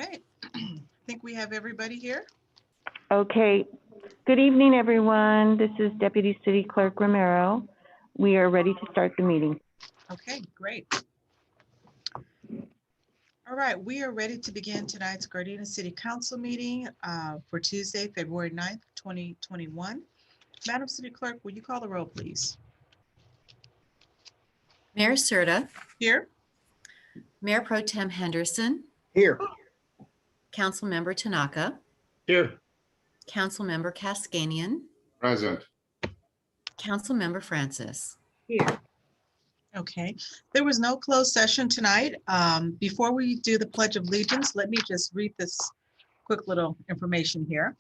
Okay, I think we have everybody here. Okay. Good evening, everyone. This is Deputy City Clerk Romero. We are ready to start the meeting. Okay, great. All right, we are ready to begin tonight's Gardena City Council meeting for Tuesday, February 9th, 2021. Madam City Clerk, will you call the roll, please? Mayor Serta, Here. Mayor Pro Tem Henderson, Here. Councilmember Tanaka, Here. Councilmember Cascanian, Present. Councilmember Francis. Here. Okay, there was no closed session tonight. Before we do the Pledge of Allegiance, let me just read this quick little information here.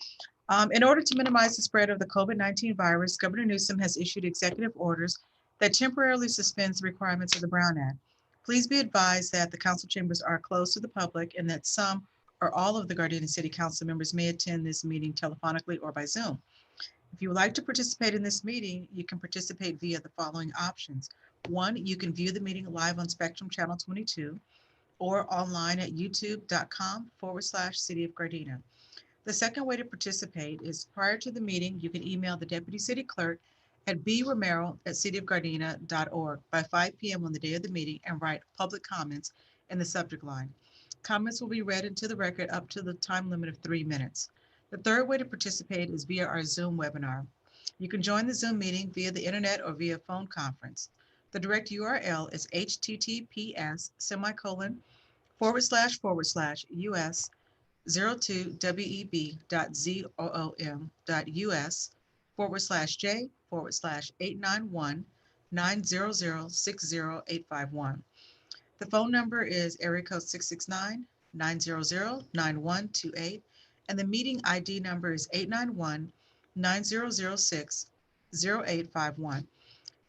In order to minimize the spread of the COVID-19 virus, Governor Newsom has issued executive orders that temporarily suspends the requirements of the Brown Act. Please be advised that the council chambers are closed to the public and that some or all of the Gardena City Council members may attend this meeting telephonically or by Zoom. If you would like to participate in this meeting, you can participate via the following options. One, you can view the meeting live on Spectrum Channel 22 or online at youtube.com/City of Gardena. The second way to participate is prior to the meeting, you can email the Deputy City Clerk at bromero@cityofgardena.org by 5 p.m. on the day of the meeting and write public comments in the subject line. Comments will be read into the record up to the time limit of 3 minutes. The third way to participate is via our Zoom webinar. You can join the Zoom meeting via the internet or via phone conference. The direct URL is https://us020web.zom.us/J//891-900-60851. The phone number is area code 669-900-9128, and the meeting ID number is 891-9006-0851.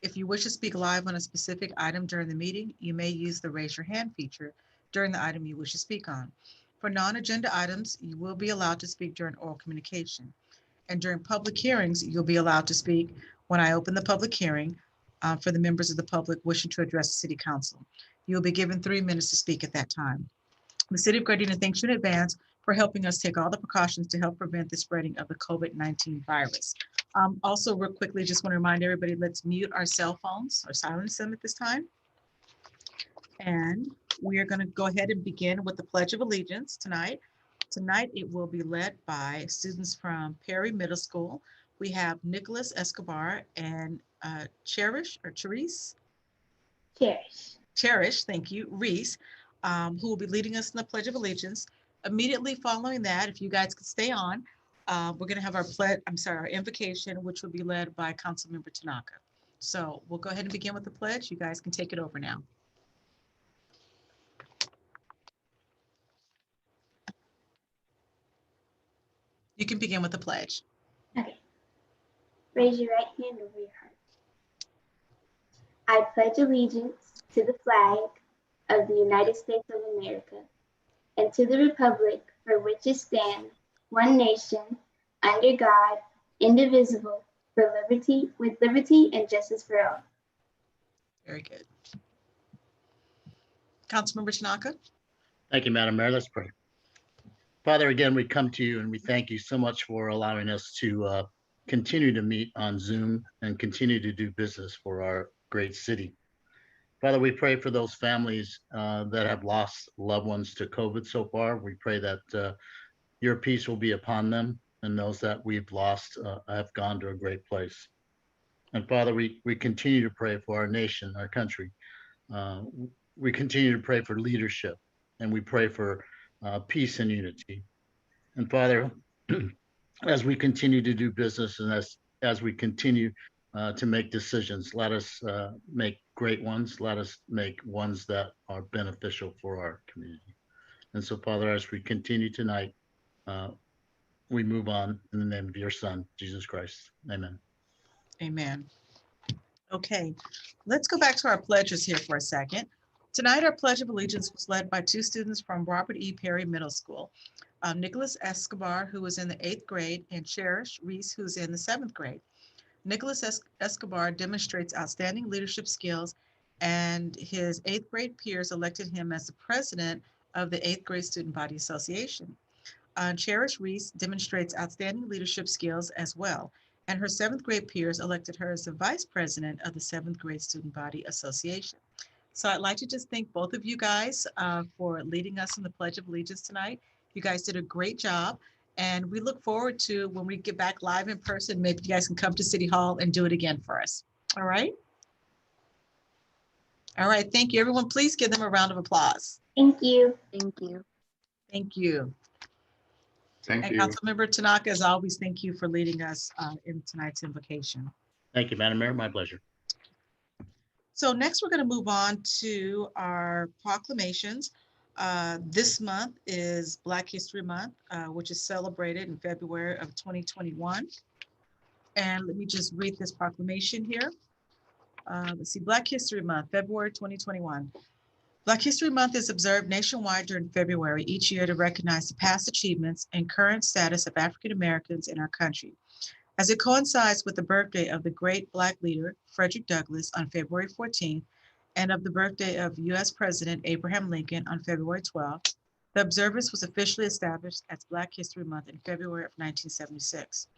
If you wish to speak live on a specific item during the meeting, you may use the raise your hand feature during the item you wish to speak on. For non-agenda items, you will be allowed to speak during oral communication. And during public hearings, you'll be allowed to speak when I open the public hearing for the members of the public wishing to address the City Council. You'll be given 3 minutes to speak at that time. The City of Gardena thanks you in advance for helping us take all the precautions to help prevent the spreading of the COVID-19 virus. Also, real quickly, just want to remind everybody, let's mute our cell phones or silence them at this time. And we are going to go ahead and begin with the Pledge of Allegiance tonight. Tonight, it will be led by students from Perry Middle School. We have Nicholas Escobar and Cherish, thank you, Reese, who will be leading us in the Pledge of Allegiance. Immediately following that, if you guys could stay on, we're going to have our invocation, which will be led by Councilmember Tanaka. So we'll go ahead and begin with the pledge. You guys can take it over now. You can begin with the pledge. Okay. Raise your right hand over your heart. I pledge allegiance to the flag of the United States of America and to the republic for which it stands, one nation, under God, indivisible, with liberty and justice for all. Very good. Councilmember Tanaka. Thank you, Madam Mayor. Let's pray. Father, again, we come to you and we thank you so much for allowing us to continue to meet on Zoom and continue to do business for our great city. Father, we pray for those families that have lost loved ones to COVID so far. We pray that your peace will be upon them, and those that we've lost have gone to a great place. And Father, we continue to pray for our nation, our country. We continue to pray for leadership, and we pray for peace and unity. And Father, as we continue to do business and as we continue to make decisions, let us make great ones. Let us make ones that are beneficial for our community. And so, Father, as we continue tonight, we move on in the name of your Son, Jesus Christ. Amen. Amen. Okay, let's go back to our pledges here for a second. Tonight, our Pledge of Allegiance was led by 2 students from Robert E. Perry Middle School, Nicholas Escobar, who was in the 8th grade, and Cherish Reese, who's in the 7th grade. Nicholas Escobar demonstrates outstanding leadership skills, and his 8th grade peers elected him as the president of the 8th Grade Student Body Association. Cherish Reese demonstrates outstanding leadership skills as well, and her 7th grade peers elected her as the Vice President of the 7th Grade Student Body Association. So I'd like to just thank both of you guys for leading us in the Pledge of Allegiance tonight. You guys did a great job, and we look forward to when we get back live in person, maybe you guys can come to City Hall and do it again for us. All right? All right, thank you. Everyone, please give them a round of applause. Thank you. Thank you. Thank you. Thank And you. Councilmember Tanaka, as always, thank you for leading us in tonight's invocation. Thank you, Madam Mayor. My pleasure. So next, we're going to move on to our proclamations. This month is Black History Month, which is celebrated in February of 2021. And let me just read this proclamation here. Let's see, Black History Month, February 2021. Black History Month is observed nationwide during February each year to recognize the past achievements and current status of African Americans in our country. As it coincides with the birthday of the great Black leader, Frederick Douglass, on February 14th, and of the birthday of U.S. President Abraham Lincoln on February 12th, the observance was officially established as Black History Month in February of 1976.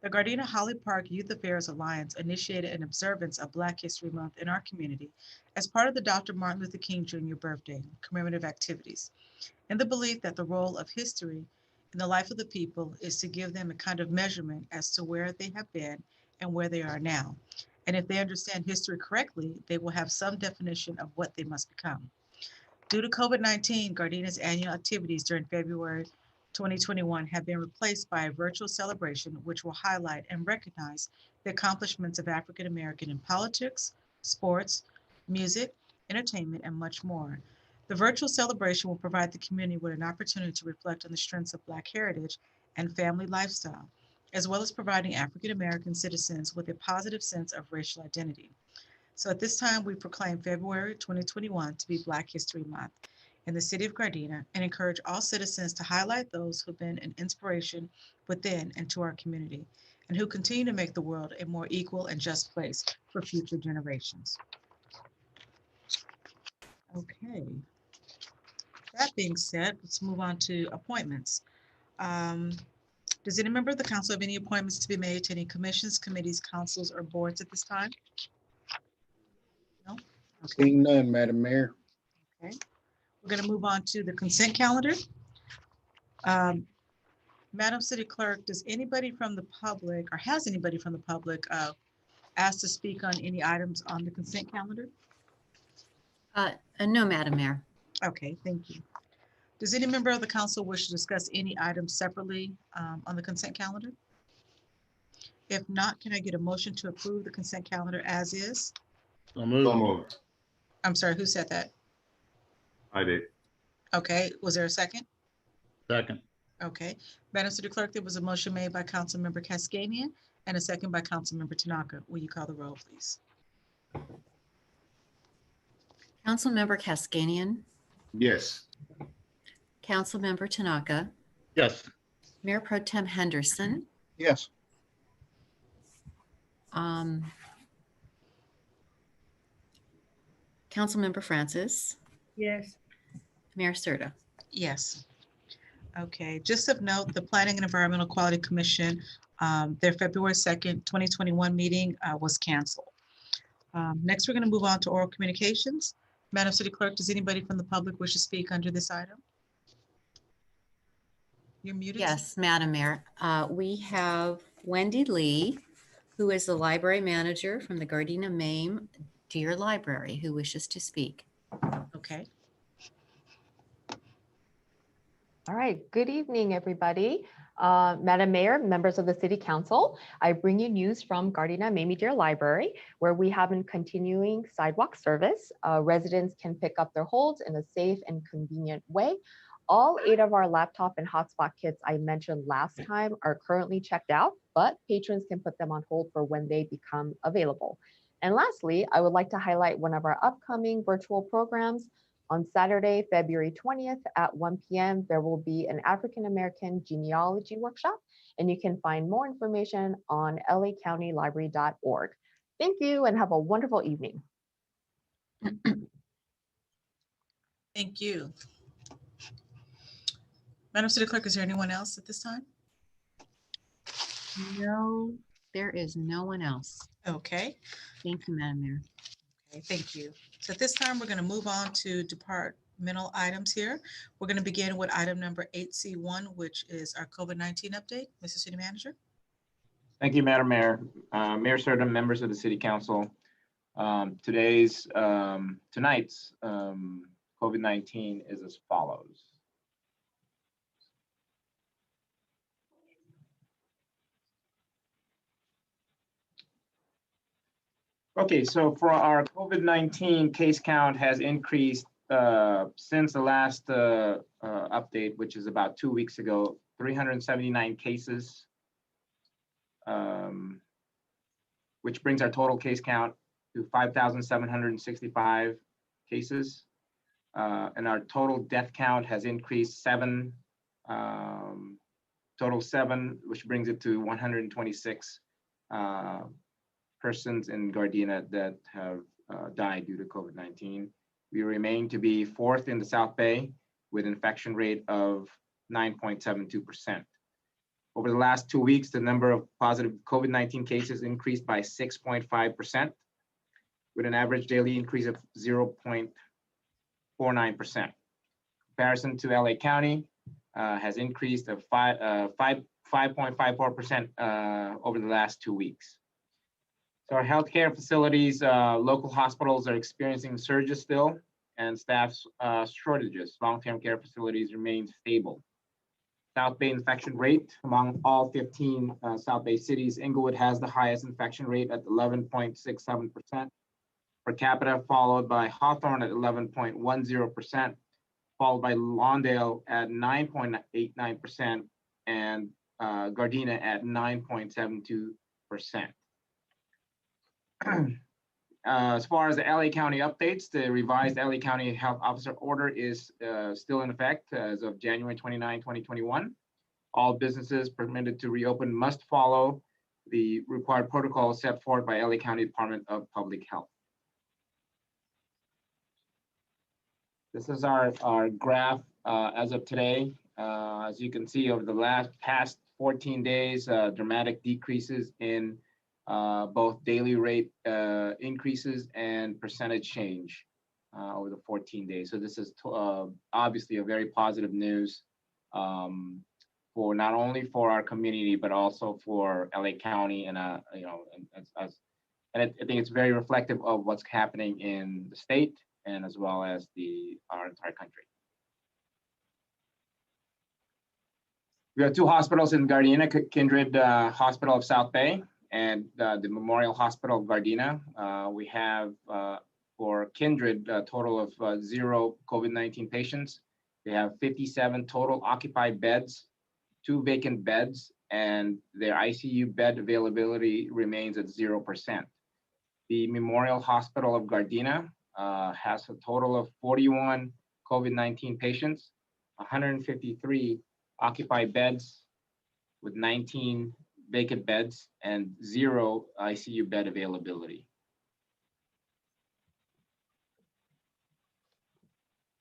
The Gardena Holly Park Youth Affairs Alliance initiated an observance of Black History Month in our community as part of the Dr. Martin Luther King Jr. birthday commemorative activities, in the belief that the role of history in the life of the people is to give them a kind of measurement as to where they have been and where they are now. And if they understand history correctly, they will have some definition of what they must become. Due to COVID-19, Gardena's annual activities during February 2021 have been replaced by a virtual celebration which will highlight and recognize the accomplishments of African American in politics, sports, music, entertainment, and much more. The virtual celebration will provide the community with an opportunity to reflect on the strengths of Black heritage and family lifestyle, as well as providing African American citizens with a positive sense of racial identity. So at this time, we proclaim February 2021 to be Black History Month in the city of Gardena and encourage all citizens to highlight those who've been an inspiration within and to our community and who continue to make the world a more equal and just place for future generations. Okay. That being said, let's move on to appointments. Does any member of the council have any appointments to be made to any commissions, committees, councils, or boards at this time? No? Okay. Seeing none, Madam Mayor. Okay. We're going to move on to the consent calendar. Madam City Clerk, does anybody from the public or has anybody from the public asked to speak on any items on the consent calendar? No, Madam Mayor. Okay, thank you. Does any member of the council wish to discuss any items separately on the consent calendar? If not, can I get a motion to approve the consent calendar as is? So So moved. moved. I'm sorry, who said that? I did. Okay, was there a second? Second. Okay, Madam City Clerk, there was a motion made by Councilmember Cascanian and a second by Councilmember Tanaka. Will you call the roll, please? Councilmember Cascanian, Yes. Councilmember Tanaka, Yes. Mayor Pro Tem Henderson, Yes. Councilmember Francis, Yes. Mayor Serta. Yes. Okay, just of note, the Planning and Environmental Quality Commission, their February 2nd, 2021 meeting was canceled. Next, we're going to move on to oral communications. Madam City Clerk, does anybody from the public wish to speak under this item? You're muted. Yes, Madam Mayor. We have Wendy Lee, who is the library manager from the Gardena Mame Deer Library, who wishes to speak. Okay. All right, good evening, everybody. Madam Mayor, members of the City Council, I bring you news from Gardena Mamie Deer Library, where we have a continuing sidewalk service. Residents can pick up their holds in a safe and convenient way. All 8 of our laptop and hotspot kits I mentioned last time are currently checked out, but patrons can put them on hold for when they become available. And lastly, I would like to highlight one of our upcoming virtual programs. On Saturday, February 20th at 1 p.m., there will be an African American genealogy workshop, and you can find more information on lacountylibrary.org. Thank you and have a wonderful evening. Thank you. Madam City Clerk, is there anyone else at this time? No, there is no one else. Okay, Thank you, Madam Mayor. okay, thank you. So at this time, we're going to move on to departmental items here. We're going to begin with item number 8C1, which is our COVID-19 update. Mr. City Manager? Thank you, Madam Mayor. Mayor Serta, members of the City Council. Tonight's COVID-19 is as follows. Okay, so for our COVID-19 case count has increased since the last update, which is about 2 weeks ago, 379 cases, which brings our total case count to 5,765 cases. And our total death count has increased total 7, which brings it to 126 persons in Gardena that have died due to COVID-19. We remain to be 4th in the South Bay with infection rate of 9.72%. Over the last 2 weeks, the number of positive COVID-19 cases increased by 6.5%, with an average daily increase of 0.49%. Comparison to LA County has increased of 5.54% over the last 2 weeks. So our healthcare facilities, local hospitals are experiencing surges still, and staff shortages. Long-term care facilities remain stable. South Bay infection rate among all 15 South Bay cities, Inglewood has the highest infection rate at 11.67% per capita, followed by Hawthorne at 11.10%, followed by Lawndale at 9.89%, and Gardena at 9.72%. As far as the LA County updates, the revised LA County Health Officer Order is still in effect as of January 29, 2021. All businesses permitted to reopen must follow the required protocols set forth by LA County Department of Public Health. This is our graph as of today. As you can see, over the past 14 days, dramatic decreases in both daily rate increases and percentage change over the 14 days. So this is obviously a very positive news for not only for our community, but also for LA County, and I think it's very reflective of what's happening in the state and as well as our entire country. We have 2 hospitals in Gardena, Kindred Hospital of South Bay and the Memorial Hospital of Gardena. We have for Kindred a total of 0 COVID-19 patients. They have 57 total occupied beds, 2 vacant beds, and their ICU bed availability remains at 0%. The Memorial Hospital of Gardena has a total of 41 COVID-19 patients, 153 occupied beds with 19 vacant beds and 0 ICU bed availability.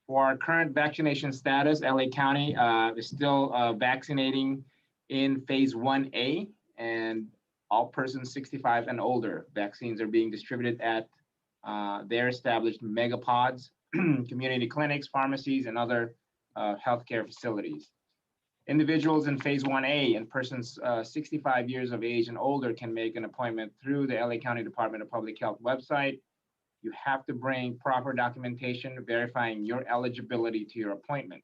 For our current vaccination status, LA County is still vaccinating in phase 1A, and all persons 65 and older. Vaccines are being distributed at their established megapods, community clinics, pharmacies, and other healthcare facilities. Individuals in phase 1A and persons 65 years of age and older can make an appointment through the LA County Department of Public Health website. You have to bring proper documentation verifying your eligibility to your appointment.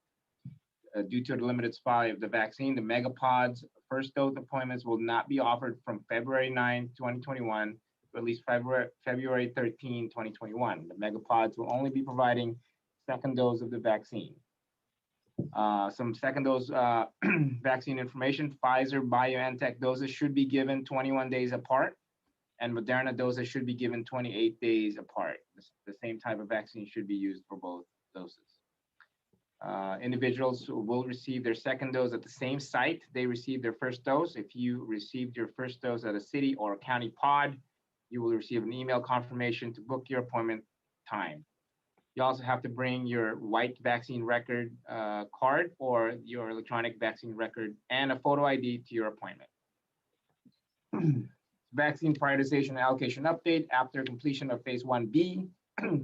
Due to the limited supply of the vaccine, the megapods first dose appointments will not be offered from February 9, 2021 to at least February 13, 2021. The megapods will only be providing second dose of the vaccine. Some second dose vaccine information: Pfizer BioNTech doses should be given 21 days apart, and Moderna doses should be given 28 days apart. The same type of vaccine should be used for both doses. Individuals will receive their second dose at the same site they received their first dose. If you received your first dose at a city or a county pod, you will receive an email confirmation to book your appointment time. You also have to bring your white vaccine record card or your electronic vaccine record and a photo ID to your appointment. Vaccine prioritization and allocation update after completion of phase 1B,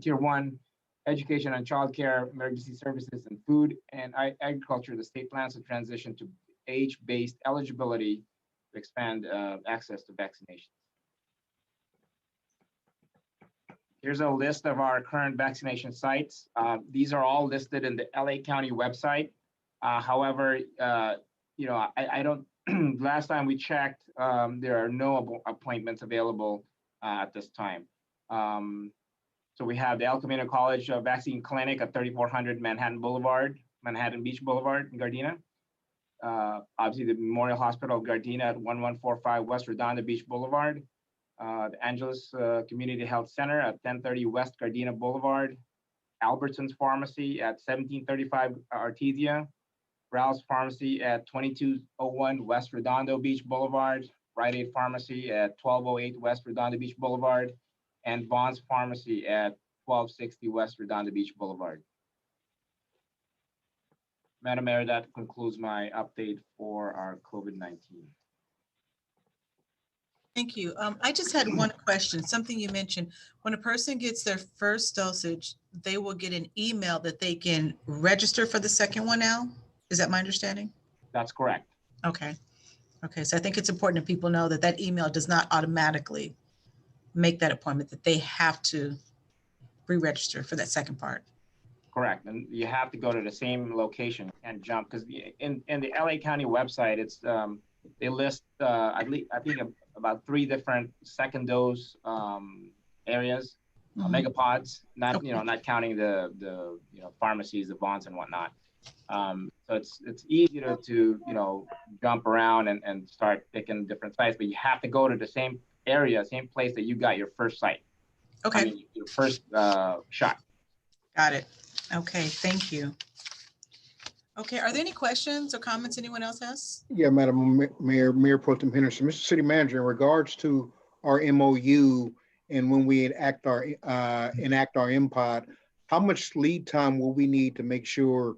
tier 1, education and childcare, emergency services and food, and agriculture. The state plans to transition to age-based eligibility to expand access to vaccinations. Here's a list of our current vaccination sites. These are all listed in the LA County website. However, I don't, last time we checked, there are no appointments available at this time. So we have the El Camino College Vaccine Clinic at 3400 Manhattan Beach Boulevard in Gardena. Obviously the Memorial Hospital of Gardena at 1145 West Redondo Beach Boulevard. The Angeles Community Health Center at 1030 West Gardena Boulevard, Albertsons Pharmacy at 1735 Artesia, Ralph's Pharmacy at 2201 West Redondo Beach Boulevard, Rite Aid Pharmacy at 1208 West Redondo Beach Boulevard, and Vaughn's Pharmacy at 1260 West Redondo Beach Boulevard. Madam Mayor, that concludes my update for our COVID-19. Thank you. I just had one question, something you mentioned. When a person gets their first dosage, they will get an email that they can register for the second one now? Is that my understanding? That's correct. Okay. Okay, so I think it's important that people know that that email does not automatically make that appointment, that they have to re-register for that second part. Correct, and you have to go to the same location and jump, because in the LA County website, it's they list I think about 3 different second dose areas, megapods, not Okay. not counting the pharmacies, the Vaughn's and whatnot. So it's easy to jump around and start picking different sites, but you have to go to the same area, same place that you got your first site. Okay. I mean, your first shot. Got it. Okay, thank you. Okay, are there any questions or comments anyone else has? Yeah, Madam Mayor Pro Tem Henderson, Mr. City Manager, in regards to our MOU and when we enact our MPOD, how much lead time will we need to make sure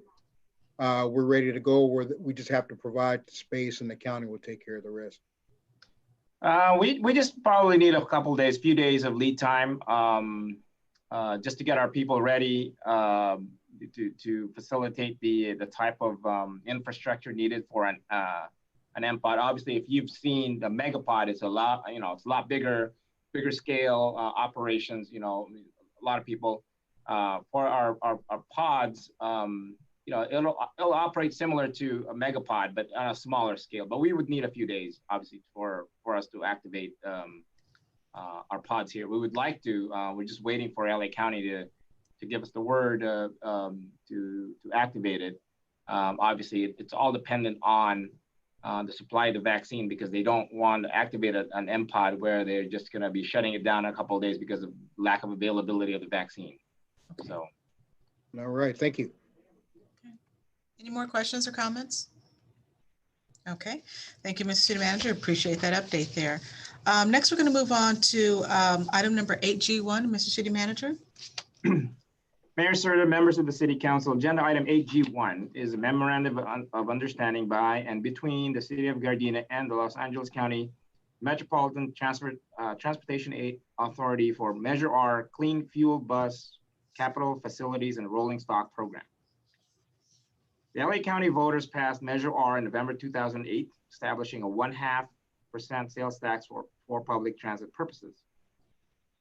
we're ready to go, or we just have to provide the space and the county will take care of the rest? We just probably need a couple of days, few days of lead time, just to get our people ready to facilitate the type of infrastructure needed for an MPOD. Obviously, if you've seen the megapod, it's a lot, it's a lot bigger scale operations. A lot of people for our pods. It'll operate similar to a megapod, but on a smaller scale. But we would need a few days, obviously, for us to activate our pods here. We would like to. We're just waiting for LA County to give us the word to activate it. Obviously, it's all dependent on the supply of the vaccine, because they don't want to activate an MPOD where they're just going to be shutting it down in a couple of days because of lack of availability of the vaccine. Okay. So. All right, thank you. Any more questions or comments? Okay, thank you, Mr. City Manager. Appreciate that update there. Next, we're going to move on to item number 8G1, Mr. City Manager. Mayor, sir, members of the City Council, agenda item 8G1 is a memorandum of understanding by and between the City of Gardena and the Los Angeles County Metropolitan Transportation Aid Authority for Measure R Clean Fuel Bus Capital Facilities and Rolling Stock Program. The LA County voters passed Measure R in November 2008, establishing a 0.5% sales tax for public transit purposes.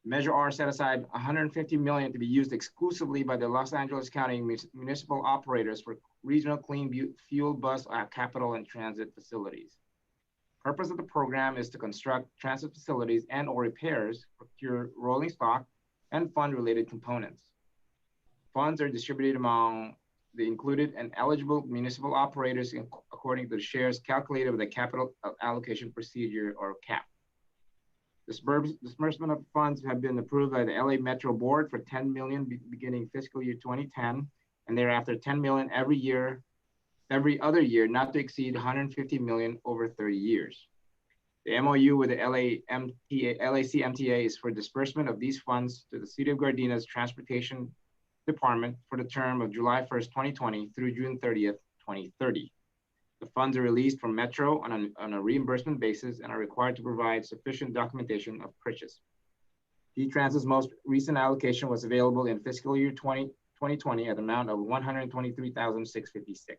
Measure R set aside $150 million to be used exclusively by the Los Angeles County municipal operators for regional clean fuel bus capital and transit facilities. Purpose of the program is to construct transit facilities and or repairs, procure rolling stock, and fund related components. Funds are distributed among the included and eligible municipal operators according to the shares calculated with the capital allocation procedure, or CAP. Disbursement of funds have been approved by the LA Metro Board for $10 million beginning fiscal year 2010, and thereafter $10 million every other year, not to exceed $150 million over 30 years. The MOU with the LAC MTA is for disbursement of these funds to the City of Gardena's Transportation department for the term of July 1st, 2020 through June 30th, 2030. The funds are released from Metro on a reimbursement basis and are required to provide sufficient documentation of purchase. D-Trans's most recent allocation was available in fiscal year 2020 at an amount of $123,656.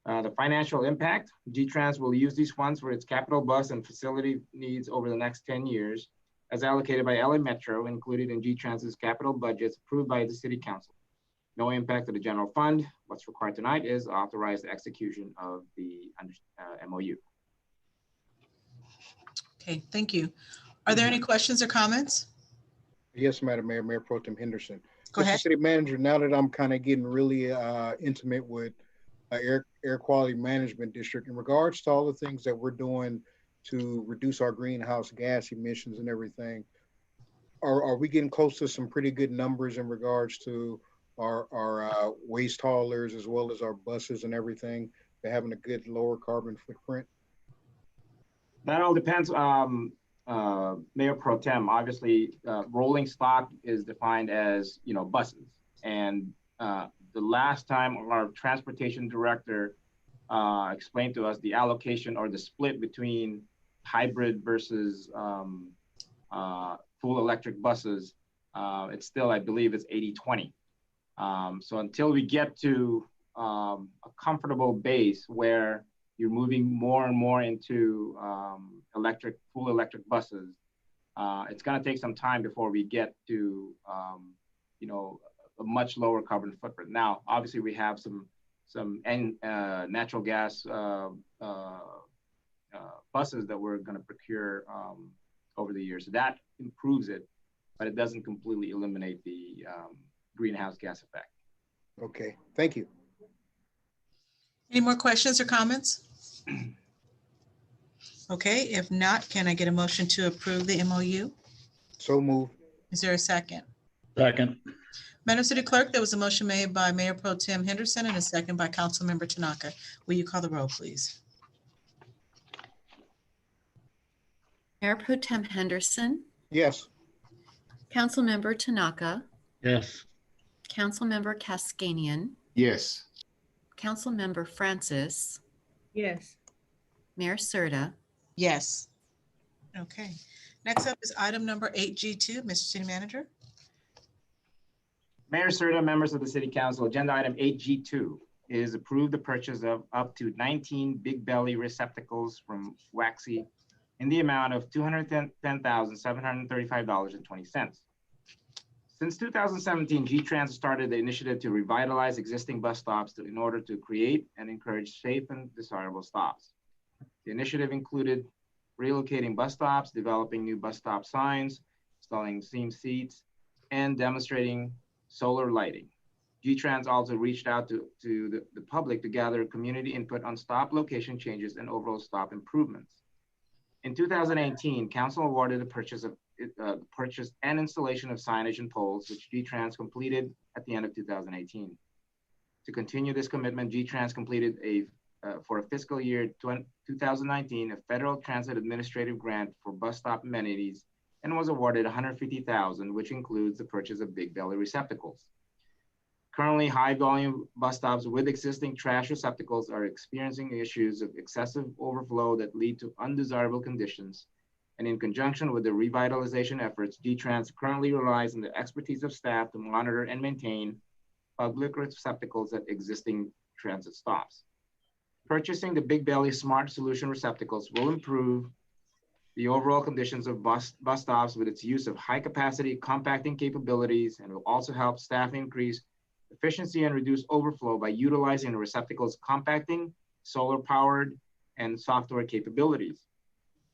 The financial impact, D-Trans will use these funds for its capital bus and facility needs over the next 10 years, as allocated by LA Metro, included in D-Trans's capital budgets approved by the City Council. No impact to the general fund. What's required tonight is authorized execution of the MOU. Okay, thank you. Are there any questions or comments? Yes, Madam Mayor, Mayor Pro Tem Henderson. Go Mr. ahead. City Manager, now that I'm kind of getting really intimate with air quality management district, in regards to all the things that we're doing to reduce our greenhouse gas emissions and everything, are we getting close to some pretty good numbers in regards to our waste haulers as well as our buses and everything, to having a good lower carbon footprint? That all depends, Mayor Pro Tem. Obviously, rolling stock is defined as, buses. And the last time our transportation director explained to us the allocation or the split between hybrid versus full electric buses, it's still, I believe it's 80-20. So until we get to a comfortable base where you're moving more and more into full electric buses, it's going to take some time before we get to, a much lower carbon footprint. Now, obviously, we have some natural gas buses that we're going to procure over the years. So that improves it, but it doesn't completely eliminate the greenhouse gas effect. Okay, thank you. Any more questions or comments? Okay, if not, can I get a motion to approve the MOU? So moved. Is there a second? Second. Madam City Clerk, there was a motion made by Mayor Pro Tem Henderson and a second by Councilmember Tanaka. Will you call the roll, please? Mayor Pro Tem Henderson, Yes. Councilmember Tanaka, Yes. Councilmember Cascanian, Yes. Councilmember Francis, Yes. Mayor Serta. Yes. Okay. Next up is item number 8G2, Mr. City Manager. Mayor Serta, members of the City Council, agenda item 8G2 is approve the purchase of up to 19 big belly receptacles from Waxy in the amount of $210,735.20. Since 2017, G-Trans started the initiative to revitalize existing bus stops in order to create and encourage safe and desirable stops. The initiative included relocating bus stops, developing new bus stop signs, installing seam seats, and demonstrating solar lighting. G-Trans also reached out to the public to gather community input on stop location changes and overall stop improvements. In 2018, Council awarded the purchase and installation of signage and poles, which G-Trans completed at the end of 2018. To continue this commitment, G-Trans completed for a fiscal year 2019, a federal transit administrative grant for bus stop amenities and was awarded $150,000, which includes the purchase of big belly receptacles. Currently, high volume bus stops with existing trash receptacles are experiencing issues of excessive overflow that lead to undesirable conditions. And in conjunction with the revitalization efforts, G-Trans currently relies on the expertise of staff to monitor and maintain public receptacles at existing transit stops. Purchasing the big belly smart solution receptacles will improve the overall conditions of bus stops with its use of high capacity compacting capabilities, and will also help staff increase efficiency and reduce overflow by utilizing the receptacles compacting, solar powered, and software capabilities.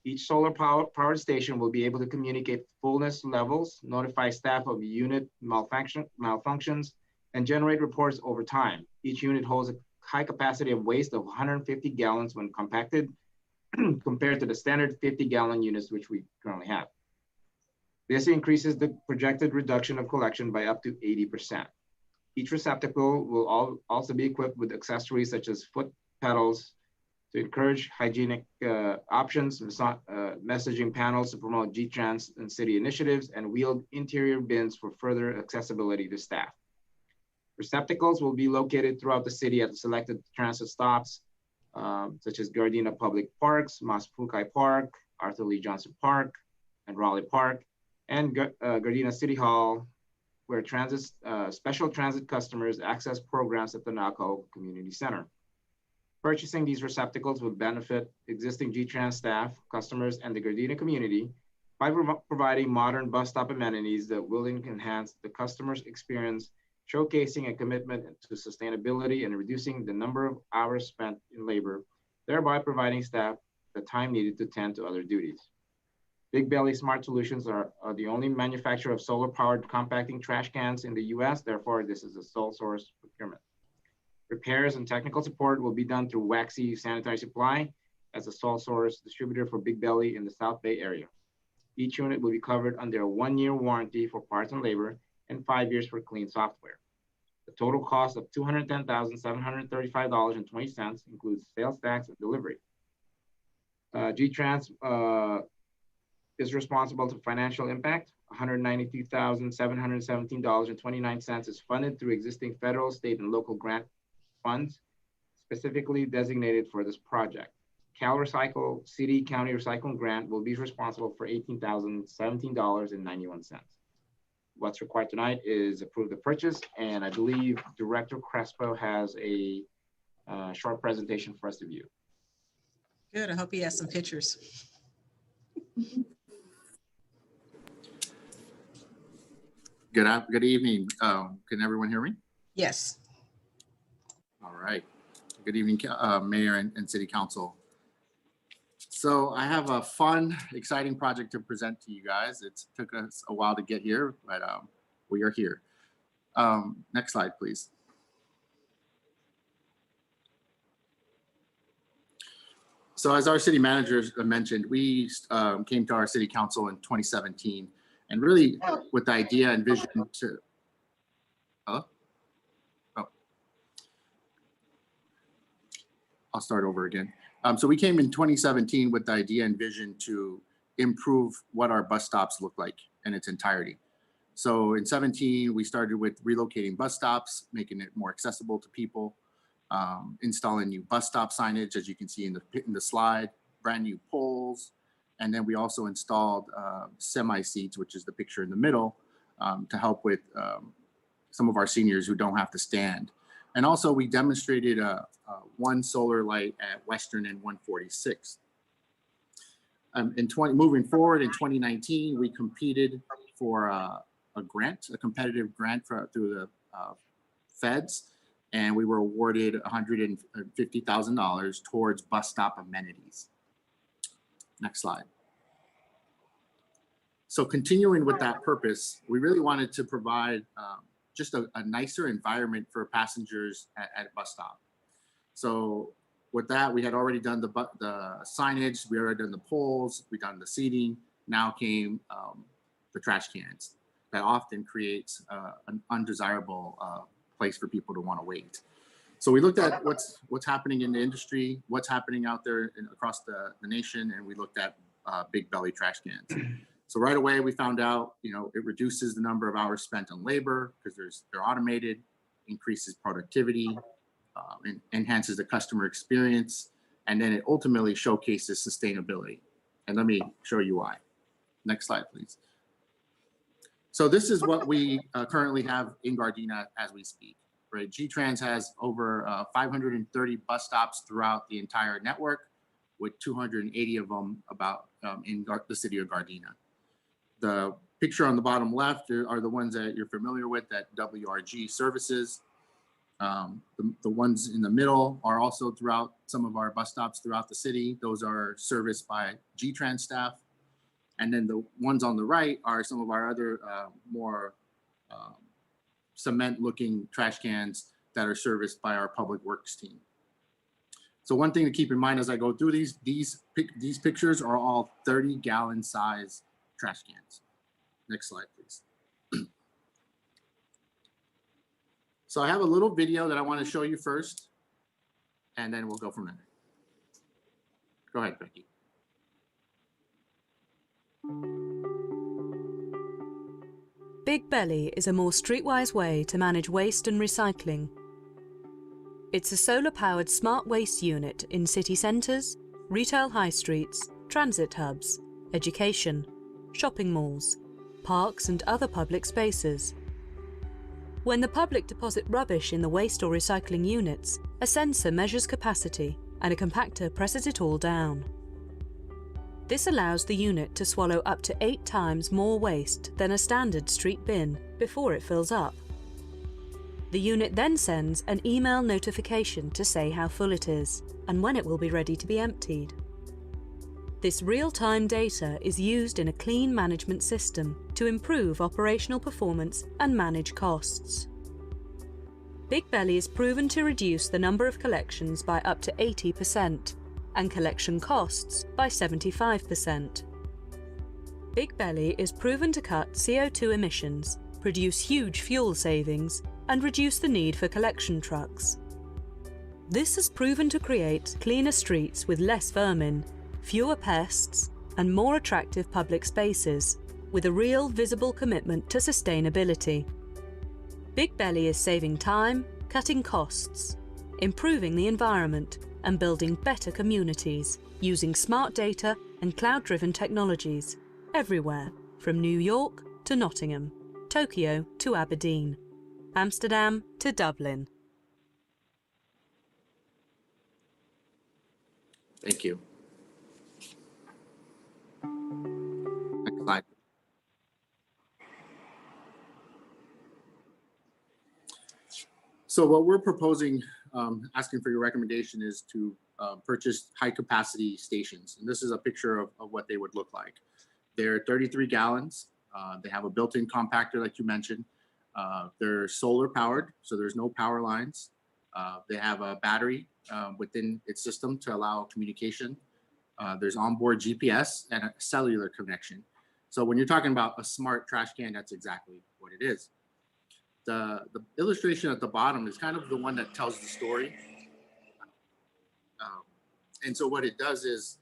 Each solar powered station will be able to communicate fullness levels, notify staff of unit malfunctions, and generate reports over time. Each unit holds a high capacity of waste of 150 gallons when compacted, compared to the standard 50-gallon units which we currently have. This increases the projected reduction of collection by up to 80%. Each receptacle will also be equipped with accessories such as foot pedals to encourage hygienic options, messaging panels to promote G-Trans and city initiatives, and wheeled interior bins for further accessibility to staff. Receptacles will be located throughout the city at the selected transit stops, such as Gardena Public Parks, Massapukai Park, Arthur Lee Johnson Park, and Raleigh Park, and Gardena City Hall, where special transit customers access programs at the Naco Community Center. Purchasing these receptacles would benefit existing G-Trans staff, customers, and the Gardena community by providing modern bus stop amenities that will enhance the customer's experience, showcasing a commitment to sustainability and reducing the number of hours spent in labor, thereby providing staff the time needed to tend to other duties. Big Belly Smart Solutions are the only manufacturer of solar-powered compacting trash cans in the US. Therefore, this is a sole source procurement. Repairs and technical support will be done through Waxy Sanitary Supply as a sole source distributor for Big Belly in the South Bay area. Each unit will be covered under a 1-year warranty for parts and labor and 5 years for clean software. The total cost of $210,735.20 includes sales tax and delivery. G-Trans is responsible to financial impact. $192,717.29 is funded through existing federal, state, and local grant funds specifically designated for this project. Cal Recycle City County Recycling Grant will be responsible for $18,017.91. What's required tonight is approve the purchase, and I believe Director Crespo has a short presentation for us to view. Good. I hope he has some pictures. Good evening. Can everyone hear me? Yes. All right. Good evening, Mayor and City Council. So I have a fun, exciting project to present to you guys. It took us a while to get here, but we are here. Next slide, please. So as our city manager mentioned, we came to our city council in 2017, and really with the idea and vision to, I'll start over again. So we came in 2017 with the idea and vision to improve what our bus stops look like in its entirety. So in 17, we started with relocating bus stops, making it more accessible to people, installing new bus stop signage, as you can see in the slide, brand new poles. And then we also installed semi-seats, which is the picture in the middle, to help with some of our seniors who don't have to stand. And also we demonstrated one solar light at Western and 146. Moving forward in 2019, we competed for a competitive grant through the feds, and we were awarded $150,000 towards bus stop amenities. Next slide. So continuing with that purpose, we really wanted to provide just a nicer environment for passengers at a bus stop. So with that, we had already done the signage, we already done the poles, we done the seating. Now came the trash cans. That often creates an undesirable place for people to want to wait. So we looked at what's happening in the industry, what's happening out there across the nation, and we looked at Big Belly trash cans. So right away we found out, it reduces the number of hours spent on labor because they're automated, increases productivity, enhances the customer experience, and then it ultimately showcases sustainability. And let me show you why. Next slide, please. So this is what we currently have in Gardena as we speak. Right? G-Trans has over 530 bus stops throughout the entire network, with 280 of them in the city of Gardena. The picture on the bottom left are the ones that you're familiar with, that WRG services. The ones in the middle are also throughout some of our bus stops throughout the city. Those are serviced by G-Trans staff. And then the ones on the right are some of our other more cement-looking trash cans that are serviced by our public works team. So one thing to keep in mind as I go through these pictures are all 30-gallon size trash cans. Next slide, please. So I have a little video that I want to show you first, and then we'll go from there. Go ahead, Becky. Big Belly is a more streetwise way to manage waste and recycling. It's a solar-powered smart waste unit in city centres, retail high streets, transit hubs, education, shopping malls, parks and other public spaces. When the public deposit rubbish in the waste or recycling units, a sensor measures capacity and a compactor presses it all down. This allows the unit to swallow up to 8 times more waste than a standard street bin before it fills up. The unit then sends an email notification to say how full it is and when it will be ready to be emptied. This real-time data is used in a clean management system to improve operational performance and manage costs. Big Belly is proven to reduce the number of collections by up to 80% and collection costs by 75%. Big Belly is proven to cut CO2 emissions, produce huge fuel savings, and reduce the need for collection trucks. This has proven to create cleaner streets with less vermin, fewer pests, and more attractive public spaces, with a real visible commitment to sustainability. Big Belly is saving time, cutting costs, improving the environment, and building better communities using smart data and cloud-driven technologies everywhere, from New York to Nottingham, Tokyo to Aberdeen, Amsterdam to Dublin. Thank you. Next slide. So what we're proposing, asking for your recommendation, is to purchase high capacity stations. And this is a picture of what they would look like. They're 33 gallons. They have a built-in compactor, like you mentioned. They're solar powered, so there's no power lines. They have a battery within its system to allow communication. There's onboard GPS and a cellular connection. So when you're talking about a smart trash can, that's exactly what it is. The illustration at the bottom is kind of the one that tells the story. And so what it does is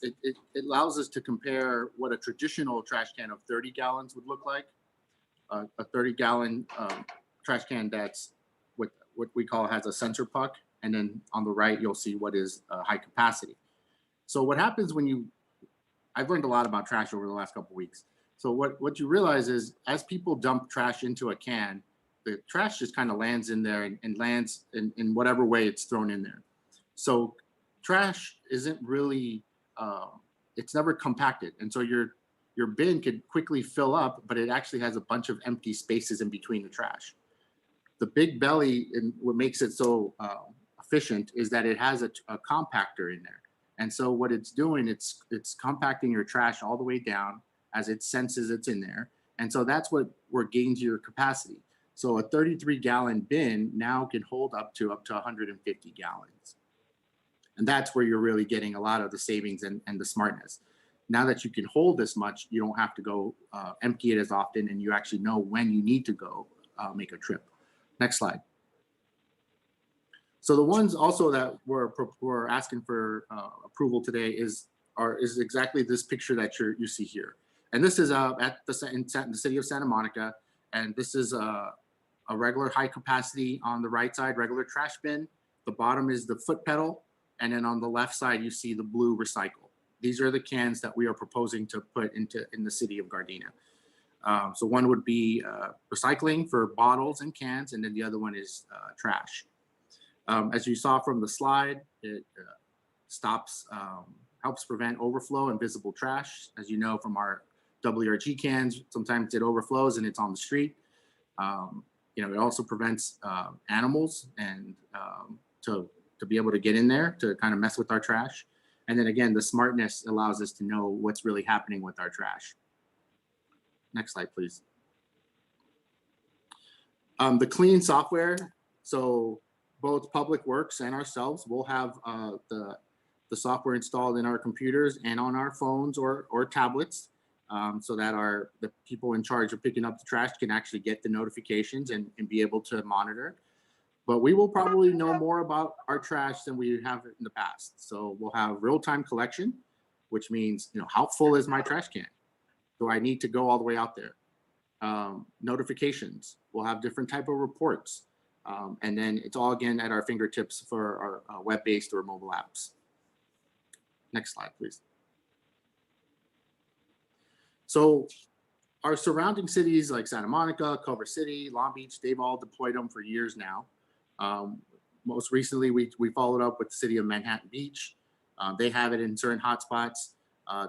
it allows us to compare what a traditional trash can of 30 gallons would look like. A 30-gallon trash can that's what we call has a sensor puck. And then on the right, you'll see what is high capacity. So what happens when I've learned a lot about trash over the last couple of weeks. So what you realize is as people dump trash into a can, the trash just kind of lands in there and lands in whatever way it's thrown in there. So trash isn't really, it's never compacted. And so your bin could quickly fill up, but it actually has a bunch of empty spaces in between the trash. The Big Belly, and what makes it so efficient is that it has a compactor in there. And so what it's doing, it's compacting your trash all the way down as it senses it's in there. And so that's where gains your capacity. So a 33-gallon bin now can hold up to 150 gallons. And that's where you're really getting a lot of the savings and the smartness. Now that you can hold this much, you don't have to go empty it as often, and you actually know when you need to go make a trip. Next slide. So the ones also that we're asking for approval today is exactly this picture that you see here. And this is in the city of Santa Monica. And this is a regular high capacity on the right side, regular trash bin. The bottom is the foot pedal. And then on the left side, you see the blue recycle. These are the cans that we are proposing to put in the city of Gardena. So one would be recycling for bottles and cans, and then the other one is trash. As you saw from the slide, it helps prevent overflow and visible trash. As you know from our WRG cans, sometimes it overflows and it's on the street. It also prevents animals and to be able to get in there to kind of mess with our trash. And then again, the smartness allows us to know what's really happening with our trash. Next slide, please. The clean software. So both Public Works and ourselves will have the software installed in our computers and on our phones or tablets, so that the people in charge of picking up the trash can actually get the notifications and be able to monitor. but we will probably know more about our trash than we have in the past. So we'll have real-time collection, which means, how full is my trash can? Do I need to go all the way out there? Notifications. We'll have different type of reports. And then it's all, again, at our fingertips for our web-based or mobile apps. Next slide, please. So our surrounding cities like Santa Monica, Culver City, Long Beach, they've all deployed them for years now. Most recently, we followed up with the city of Manhattan Beach. They have it in certain hotspots.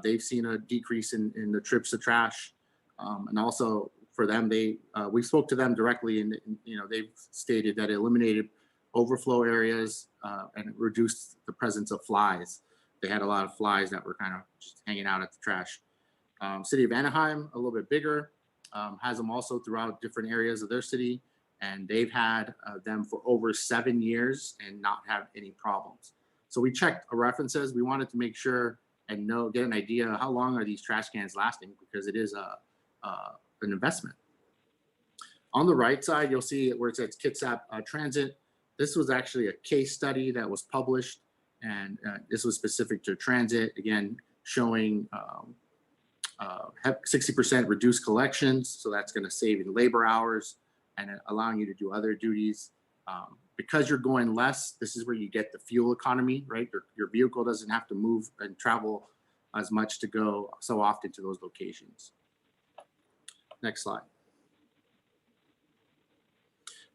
They've seen a decrease in the trips to trash. And also for them, we spoke to them directly, and they've stated that it eliminated overflow areas and it reduced the presence of flies. They had a lot of flies that were kind of just hanging out at the trash. City of Anaheim, a little bit bigger, has them also throughout different areas of their city, and they've had them for over 7 years and not have any problems. So we checked our references. We wanted to make sure and get an idea how long are these trash cans lasting, because it is an investment. On the right side, you'll see where it says Kitsap Transit. This was actually a case study that was published, and this was specific to transit, again, showing 60% reduced collections. So that's going to save in labor hours and allowing you to do other duties. Because you're going less, this is where you get the fuel economy, right? Your vehicle doesn't have to move and travel as much to go so often to those locations. Next slide.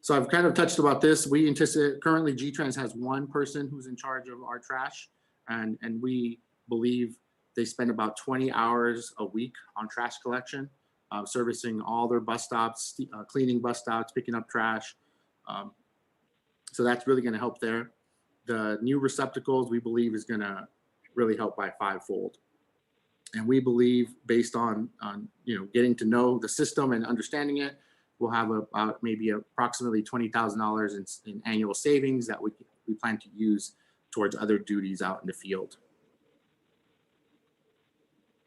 So I've kind of touched about this. We anticipate currently G-Trans has one person who's in charge of our trash, and we believe they spend about 20 hours a week on trash collection, servicing all their bus stops, cleaning bus stops, picking up trash. So that's really going to help there. The new receptacles, we believe, is going to really help by 5-fold. And we believe, based on getting to know the system and understanding it, we'll have maybe approximately $20,000 in annual savings that we plan to use towards other duties out in the field.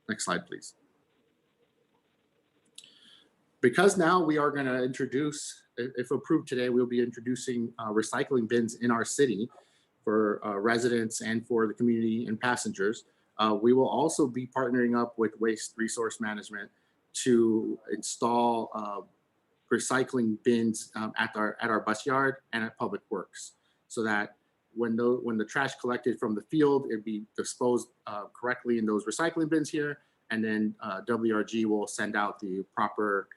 Next slide, please. Because now we are going to introduce, if approved today, we'll be introducing recycling bins in our city for residents and for the community and passengers. We will also be partnering up with Waste Resource Management to install recycling bins at our bus yard and at Public Works, so that when the trash collected from the field, it'd be disposed correctly in those recycling bins here, and then WRG will send out the proper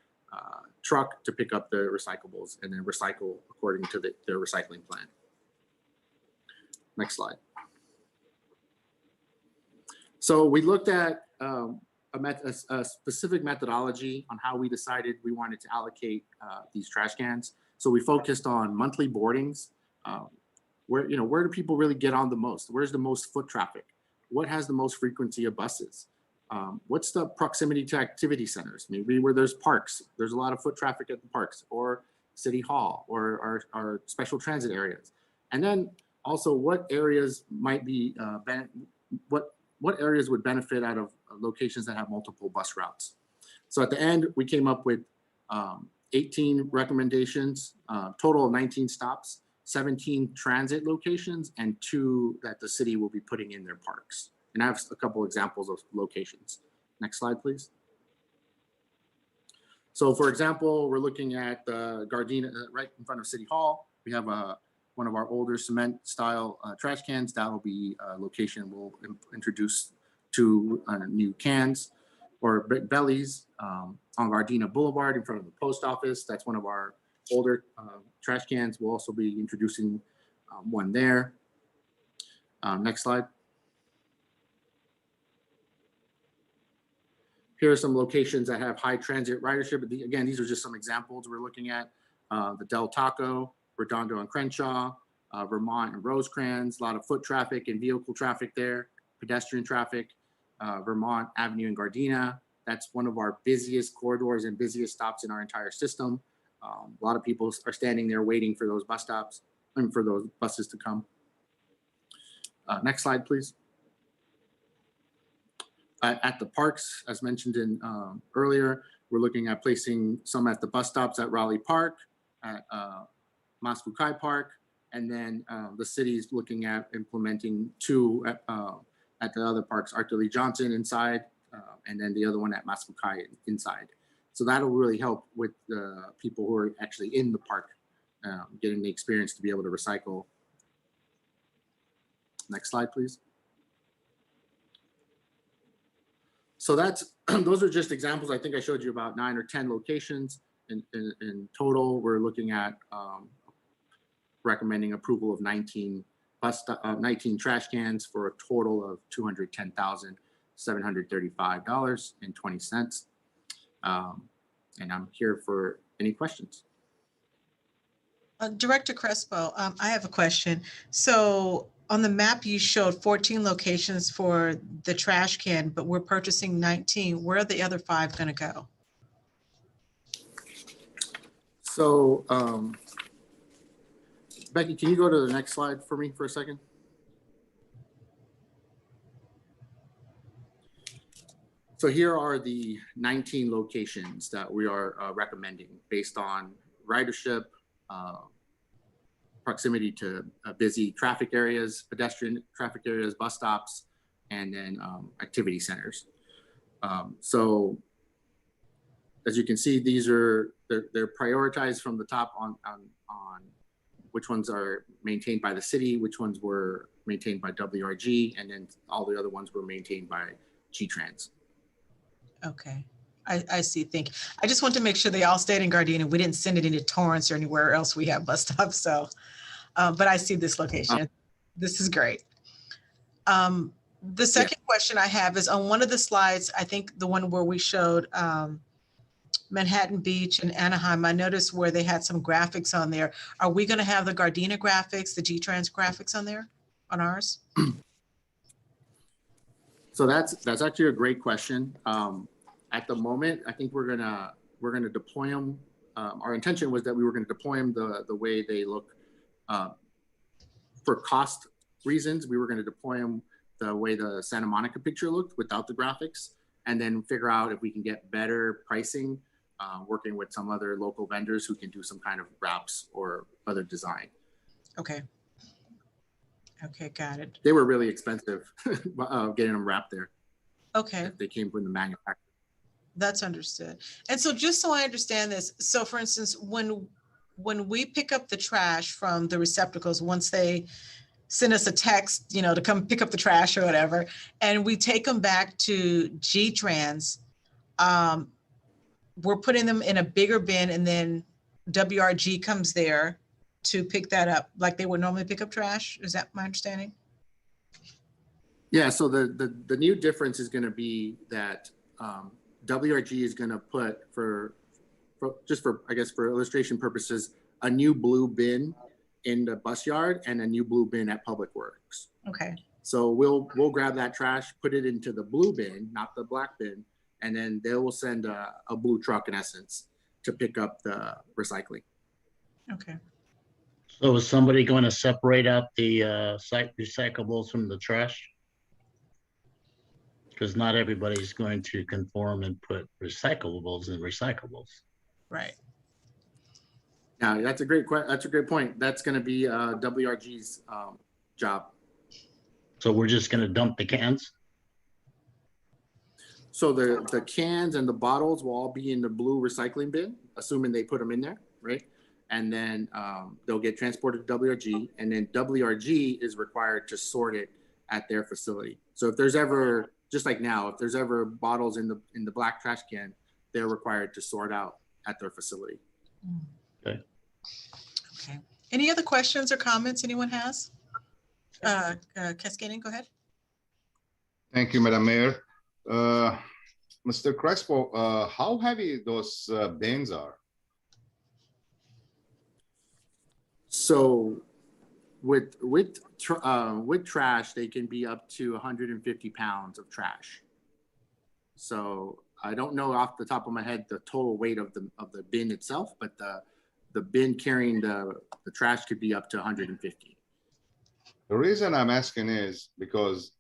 truck to pick up the recyclables and then recycle according to their recycling plan. Next slide. So we looked at a specific methodology on how we decided we wanted to allocate these trash cans. So we focused on monthly boardings. Where do people really get on the most? Where's the most foot traffic? What has the most frequency of buses? What's the proximity to activity centers? Maybe where there's parks, there's a lot of foot traffic at the parks, or City Hall, or our special transit areas. And then also, what areas might be what areas would benefit out of locations that have multiple bus routes? So at the end, we came up with 18 recommendations, total of 19 stops, 17 transit locations, and 2 that the city will be putting in their parks. And I have a couple examples of locations. Next slide, please. So for example, we're looking at Gardena, right in front of City Hall. We have one of our older cement style trash cans. That will be a location we'll introduce to new cans. Or bellies on Gardena Boulevard in front of the post office. That's one of our older trash cans. We'll also be introducing one there. Next slide. Here are some locations that have high transit ridership. Again, these are just some examples we're looking at. The Del Taco, Redondo and Crenshaw, Vermont and Rosecrans, a lot of foot traffic and vehicle traffic there, pedestrian traffic, Vermont Avenue and Gardena. That's one of our busiest corridors and busiest stops in our entire system. A lot of people are standing there waiting for those bus stops and for those buses to come. Next slide, please. At the parks, as mentioned in earlier, we're looking at placing some at the bus stops at Raleigh Park, at Masfukai Park, and then the city is looking at implementing 2 at the other parks, Arthur Lee Johnson inside, and then the other one at Masfukai inside. So that'll really help with the people who are actually in the park, getting the experience to be able to recycle. Next slide, please. So that's those are just examples. I think I showed you about 9 or 10 locations. In total, we're looking at recommending approval of 19 trash cans for a total of $210,735.20. And I'm here for any questions. Director Crespo, I have a question. So on the map, you showed 14 locations for the trash can, but we're purchasing 19. Where are the other 5 going to go? So, Becky, can you go to the next slide for me for a second? So here are the 19 locations that we are recommending based on ridership, proximity to busy traffic areas, pedestrian traffic areas, bus stops, and then activity centers. So as you can see, these are, they're prioritized from the top on which ones are maintained by the city, which ones were maintained by WRG, and then all the other ones were maintained by G-Trans. Okay, I see. Thank you. I just want to make sure they all stayed in Gardena. We didn't send it into Torrance or anywhere else we have bus stops. So, but I see this location. This is great. The second question I have is on one of the slides, I think the one where we showed Manhattan Beach and Anaheim, I noticed where they had some graphics on there. Are we going to have the Gardena graphics, the G-Trans graphics on there, on ours? So that's actually a great question. At the moment, I think we're gonna deploy them. Our intention was that we were going to deploy them the way they look. For cost reasons, we were going to deploy them the way the Santa Monica picture looked without the graphics, and then figure out if we can get better pricing, working with some other local vendors who can do some kind of wraps or other design. Okay. Okay, got it. They were really expensive getting them wrapped there. Okay. They came from the manufacturer. That's understood. And so just so I understand this, so for instance, when we pick up the trash from the receptacles, once they send us a text, you know, to come pick up the trash or whatever, and we take them back to G-Trans, we're putting them in a bigger bin, and then WRG comes there to pick that up like they would normally pick up trash. Is that my understanding? Yeah, so the new difference is going to be that WRG is going to put for I guess for illustration purposes, a new blue bin in the bus yard and a new blue bin at Public Works. Okay. So we'll grab that trash, put it into the blue bin, not the black bin, and then they will send a blue truck in essence to pick up the recycling. Okay. So is somebody going to separate out the site recyclables from the trash? Because not everybody's going to conform and put recyclables in recyclables. Right. Now that's a great point. That's going to be WRG's job. So we're just going to dump the cans? So the cans and the bottles will all be in the blue recycling bin, assuming they put them in there, right? And then they'll get transported to WRG, and then WRG is required to sort it at their facility. So if there's ever, just like now, if there's ever bottles in the black trash can, they're required to sort out at their facility. Okay. Okay. Any other questions or comments anyone has? Cascading, go ahead. Thank you, Madam Mayor. Mr. Crespo, how heavy those bins are? So with trash, they can be up to 150 pounds of trash. So I don't know off the top of my head the total weight of the bin itself, but the bin carrying the trash could be up to 150. The reason I'm asking is because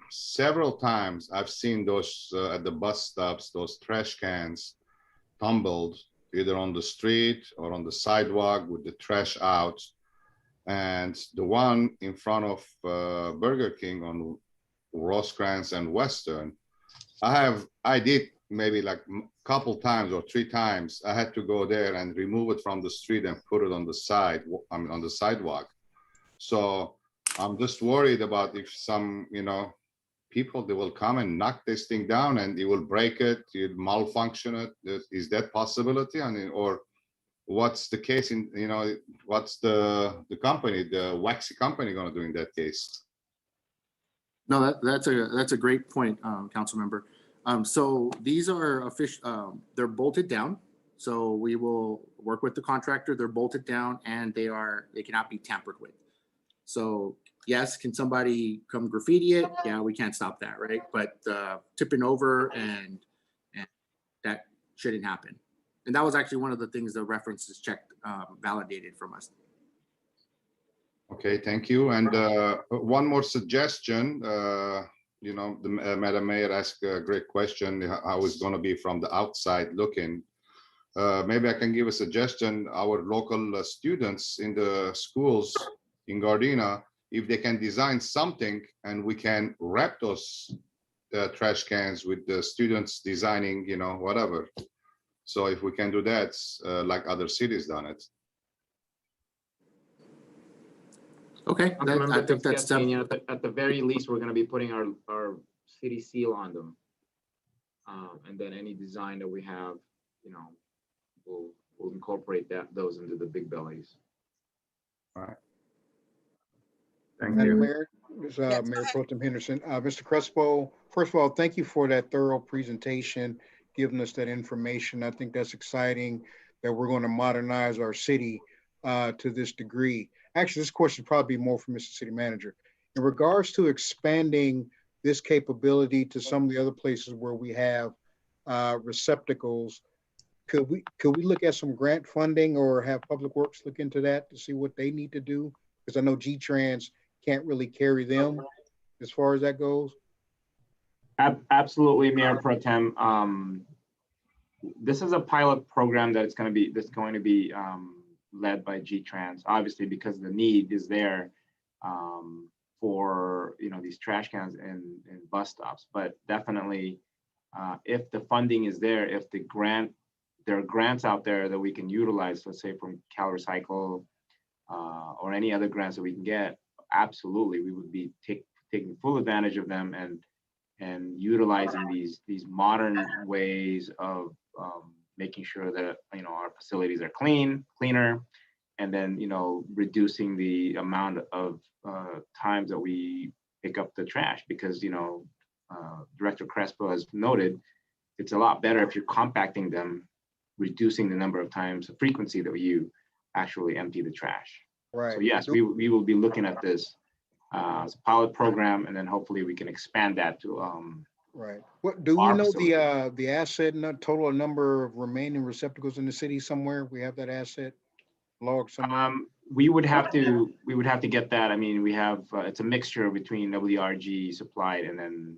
several times I've seen those at the bus stops, those trash cans tumbled either on the street or on the sidewalk with the trash out. And the one in front of Burger King on Rosecrans and Western, I did maybe like a couple times or 3 times. I had to go there and remove it from the street and put it on the side, I mean, on the sidewalk. So I'm just worried about if some, people, they will come and knock this thing down and it will break it, you'll malfunction it. Is that possibility? I mean, or what's the case in, what's the company, the waxy company gonna do in that case? No, that's a great point, council member. So these are official, they're bolted down. So we will work with the contractor, they're bolted down and they cannot be tampered with. So yes, can somebody come graffiti it? Yeah, we can't stop that, right? But tipping over and that shouldn't happen. And that was actually one of the things the references checked validated from us. Okay, thank you. And one more suggestion. Madam Mayor asked a great question, how it's going to be from the outside looking. Maybe I can give a suggestion. Our local students in the schools in Gardena, if they can design something and we can wrap those trash cans with the students designing, whatever. So if we can do that, like other cities done it. Okay, I think that's at the very least, we're going to be putting our city seal on them. And then any design that we have, we'll incorporate those into the big bellies. All right. Thank Madam you. Mayor, this is Mayor Pro Tem Henderson. Mr. Crespo, first of all, thank you for that thorough presentation, giving us that information. I think that's exciting that we're going to modernize our city to this degree. Actually, this question would probably be more for Mr. City Manager. In regards to expanding this capability to some of the other places where we have receptacles, could we look at some grant funding or have Public Works look into that to see what they need to do? Because I know G-Trans can't really carry them as far as that goes. Absolutely, Mayor Pro Tem. This is a pilot program that's going to be led by G-Trans, obviously, because the need is there for these trash cans and bus stops. But definitely, if the funding is there, if there are grants out there that we can utilize, let's say from Cal Recycle or any other grants that we can get, absolutely, we would be taking full advantage of them and utilizing these modern ways of making sure that our facilities are cleaner, and then reducing the amount of times that we pick up the trash, because Director Crespo has noted it's a lot better if you're compacting them, reducing the number of times, the frequency that you actually empty the trash. Right. So yes, we will be looking at this as a pilot program, and then hopefully we can expand that to right. What do we know the asset total number of remaining receptacles in the city somewhere? We have that asset log somewhere. We would have to get that. I mean, we have it's a mixture between WRG supplied and then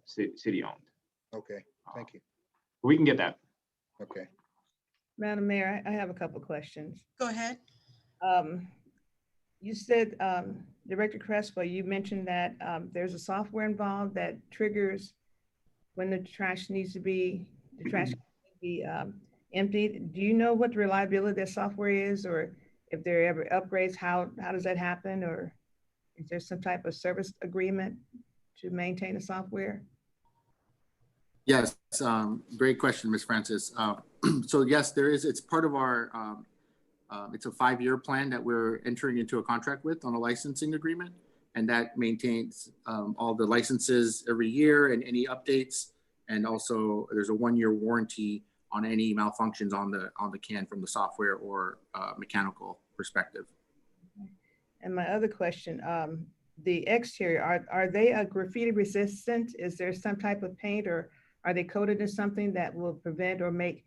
city owned. Okay, thank you. We can get that. Okay. Madam Mayor, I have a couple of questions. Go ahead. You said, Director Crespo, you mentioned that there's a software involved that triggers when the trash needs to be emptied. Do you know what the reliability of that software is, or if there are ever upgrades, how does that happen? Or is there some type of service agreement to maintain the software? Yes, great question, Ms. Francis. So yes, there is. It's part of our, it's a 5-year plan that we're entering into a contract with on a licensing agreement, and that maintains all the licenses every year and any updates. And also there's a 1-year warranty on any malfunctions on the can from the software or mechanical perspective. And my other question, the exterior, are they graffiti resistant? Is there some type of paint, or are they coated in something that will prevent or make,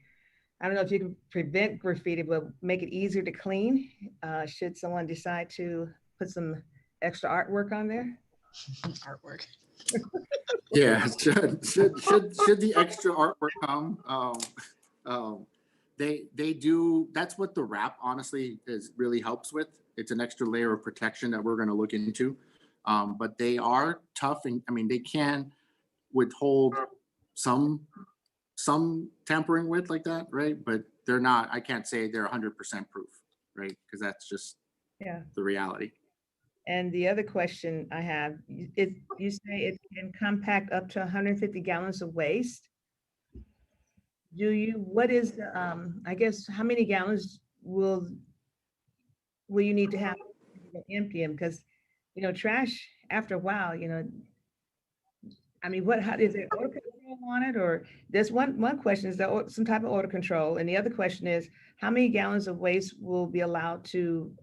I don't know if you can prevent graffiti, but make it easier to clean? Should someone decide to put some extra artwork on there? Artwork. Yeah, should the extra artwork come? They do, that's what the wrap honestly is really helps with. It's an extra layer of protection that we're going to look into. But they are tough, and I mean, they can withhold some tampering with like that, right? But they're not, I can't say they're 100% proof, right? Because that's just Yeah. the reality. And the other question I have, you say it can compact up to 150 gallons of waste. What is, I guess, how many gallons will you need to have to empty them? Because, trash after a while, I mean, is there odor control on it? Or there's one question, is there some type of odor control? And the other question is, how many gallons of waste will be allowed to,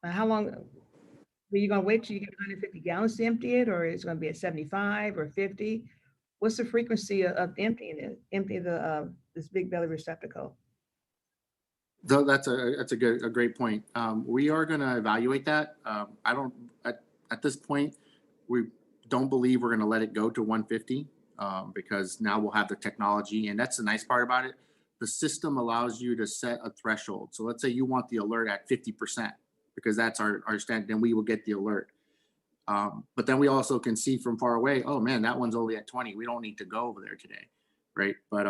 how long, are you gonna wait till you get 150 gallons to empty it? Or is it gonna be at 75 or 50? What's the frequency of emptying this big belly receptacle? Though that's a great point. We are going to evaluate that. I don't at this point we don't believe we're going to let it go to 150 because now we'll have the technology, and that's the nice part about it. The system allows you to set a threshold. So let's say you want the alert at 50% because that's our standard, then we will get the alert. But then we also can see from far away, oh man, that one's only at 20. We don't need to go over there today, right? But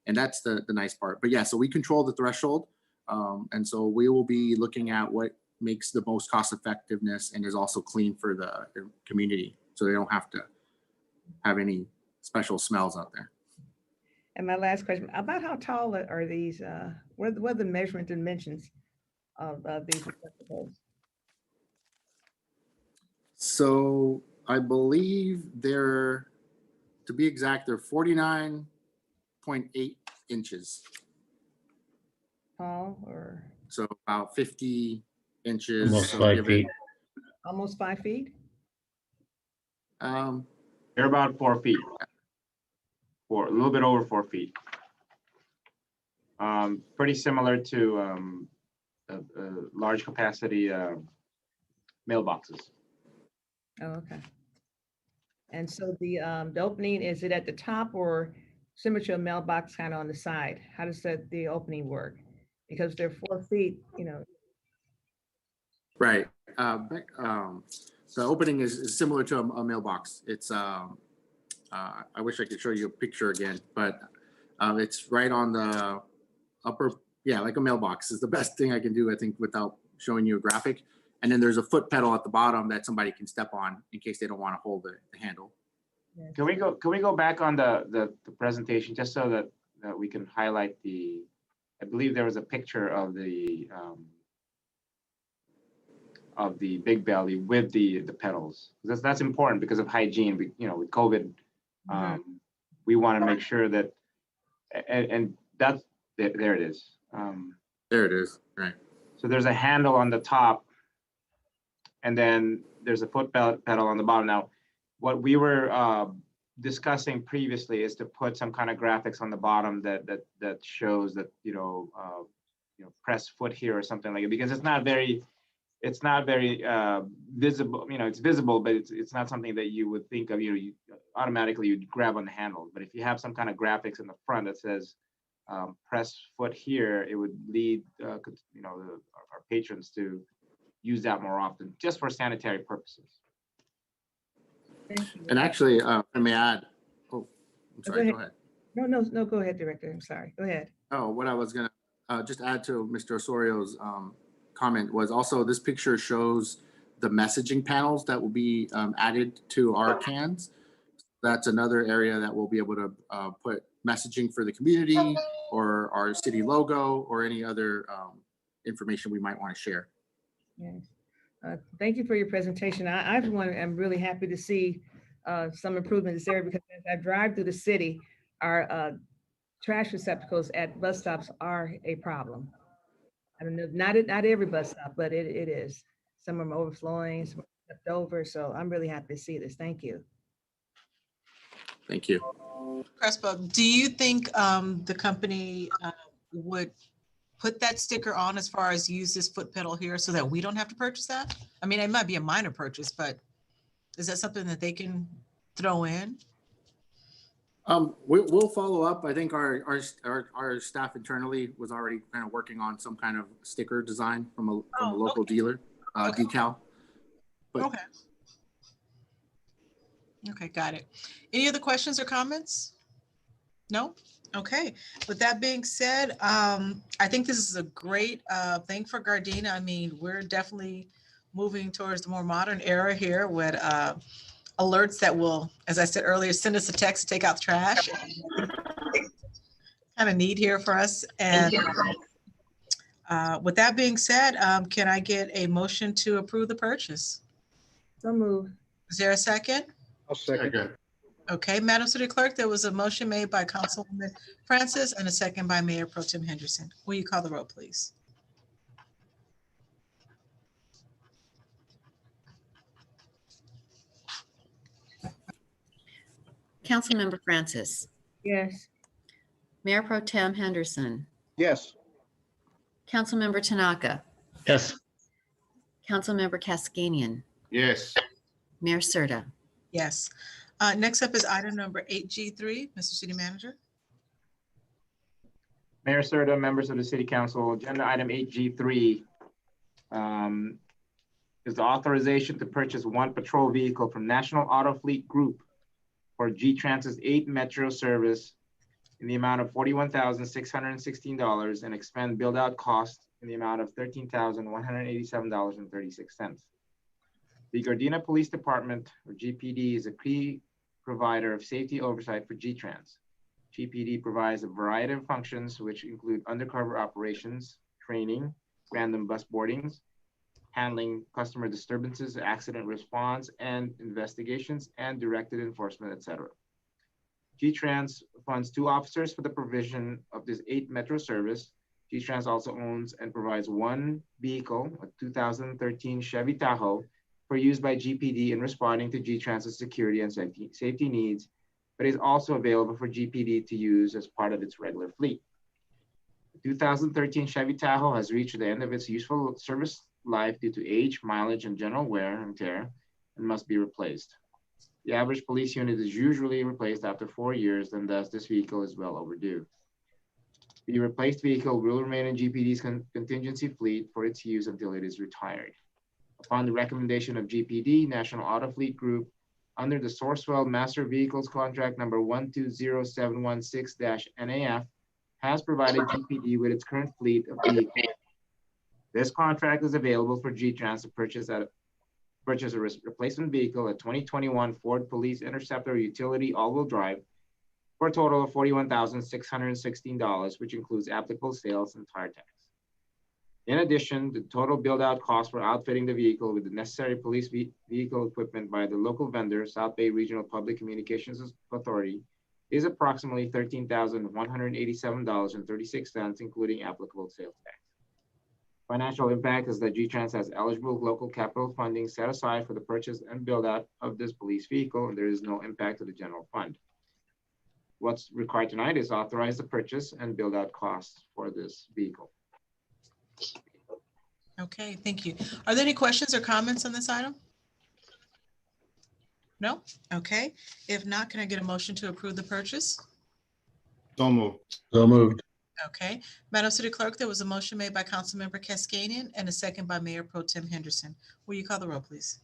and that's the nice part. But yeah, so we control the threshold. And so we will be looking at what makes the most cost effectiveness and is also clean for the community, so they don't have to have any special smells out there. And my last question, about how tall are these, what are the measurement dimensions of these receptacles? So I believe they're, to be exact, they're 49.8 inches. Tall, or? So about 50 inches. Almost so 5 feet. Almost 5 feet? They're about 4 feet. A little bit over 4 feet. Pretty similar to large capacity mailboxes. Oh, okay. And so the opening, is it at the top or similar to a mailbox kind of on the side? How does the opening work? Because they're 4 feet, Right. The opening is similar to a mailbox. It's I wish I could show you a picture again, but it's right on the upper, yeah, like a mailbox is the best thing I can do, I think, without showing you a graphic. And then there's a foot pedal at the bottom that somebody can step on in case they don't want to hold the handle. Yes. Can we go back on the presentation just so that we can highlight I believe there was a picture of the big belly with the pedals. That's important because of hygiene. With COVID, we want to make sure that, and that's there it is. There it is. Right. So there's a handle on the top, and then there's a foot pedal on the bottom. Now, what we were discussing previously is to put some kind of graphics on the bottom that shows that press foot here or something like it, because it's not very visible. It's visible, but it's not something that you would think of. You automatically you'd grab on the handle. But if you have some kind of graphics in the front that says press foot here, it would lead our patrons to use that more often, just for sanitary purposes. And actually, I may add. Oh, I'm sorry. Go ahead. No, go ahead, Director. I'm sorry. Go ahead. Oh, what I was gonna just add to Mr. Osorio's comment was also this picture shows the messaging panels that will be added to our cans. That's another area that we'll be able to put messaging for the community or our city logo or any other information we might want to share. Yes. Thank you for your presentation. I'm really happy to see some improvement in this area, because as I drive through the city, our trash receptacles at bus stops are a problem. I don't know, not every bus stop, but it is. Some of them overflowing, some are left over. So I'm really happy to see this. Thank you. Thank you. Crespo, do you think the company would put that sticker on as far as use this foot pedal here so that we don't have to purchase that? I mean, it might be a minor purchase, but is that something that they can throw in? We'll follow up. I think our staff internally was already kind of working on some kind of sticker design from a local dealer, decal. But Okay. Okay, got it. Any other questions or comments? No? Okay. With that being said, I think this is a great thing for Gardena. I mean, we're definitely moving towards the more modern era here with alerts that will, as I said earlier, send us a text to take out the trash. Kind of neat here for us. And with that being said, can I get a motion to approve the purchase? So moved. Is there a second? I'll second. Second. Okay, Madam City Clerk, there was a motion made by Councilwoman Francis and a second by Mayor Pro Tem Henderson. Will you call the roll, please? Councilmember Francis, Yes. Mayor Pro Tem Henderson, Yes. Councilmember Tanaka, Yes. Councilmember Cascanian, Yes. Mayor Serta. Yes. Next up is item number 8G3, Mr. City Manager. Mayor Serta, members of the City Council, agenda item 8G3 is the authorization to purchase one patrol vehicle from National Auto Fleet Group for G-Trans's 8 Metro service in the amount of $41,616 and expend build-out costs in the amount of $13,187.36. The Gardena Police Department, or GPD, is a key provider of safety oversight for G-Trans. GPD provides a variety of functions, which include undercover operations, training, random bus boardings, handling customer disturbances, accident response and investigations, and directed enforcement, etc. G-Trans funds 2 officers for the provision of this 8 Metro service. G-Trans also owns and provides 1 vehicle, a 2013 Chevy Tahoe, for use by GPD in responding to G-Trans's security and safety needs, but is also available for GPD to use as part of its regular fleet. The 2013 Chevy Tahoe has reached the end of its useful service life due to age, mileage, and general wear and tear, and must be replaced. The average police unit is usually replaced after 4 years, and thus this vehicle is well overdue. The replaced vehicle will remain in GPD's contingency fleet for its use until it is retired. Upon the recommendation of GPD, National Auto Fleet Group, under the Sourcewell Master Vehicles Contract number 120716-NAF, has provided GPD with its current fleet of vehicles. This contract is available for G-Trans to purchase a replacement vehicle, a 2021 Ford Police Interceptor utility all-wheel drive, for a total of $41,616, which includes applicable sales and tire tax. In addition, the total build-out cost for outfitting the vehicle with the necessary police vehicle equipment by the local vendor, South Bay Regional Public Communications Authority, is approximately $13,187.36, including applicable sales tax. Financial impact is that G-Trans has eligible local capital funding set aside for the purchase and build-out of this police vehicle, and there is no impact to the general fund. What's required tonight is authorize the purchase and build-out costs for this vehicle. Okay, thank you. Are there any questions or comments on this item? No? Okay. If not, can I get a motion to approve the purchase? So moved. So moved. Okay. Madam City Clerk, there was a motion made by Councilmember Cascanian and a second by Mayor Pro Tem Henderson. Will you call the roll, please?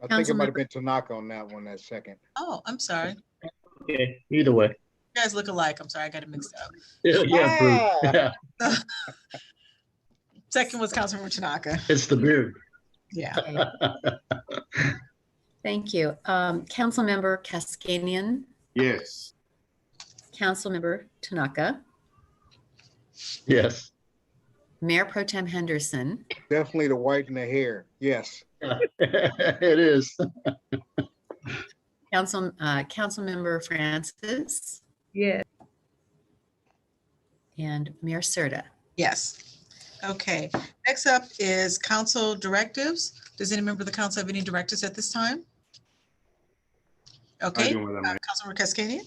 I think it might have been Tanaka on that one, that second. Oh, I'm sorry. Okay, either way. You guys look alike. I'm sorry, I got it mixed up. Yeah, approved. Yeah, Second was Councilmember Tanaka. it's the beard. Yeah. Thank you. Councilmember Cascanian, Yes. Councilmember Tanaka, Yes. Mayor Pro Tem Henderson, Definitely the white and the hair. Yes. It is. Councilmember Francis, Yes. and Mayor Serta. Yes. Okay. Next up is council directives. Does any member of the council have any directives at this time? Okay. Councilmember Cascanian.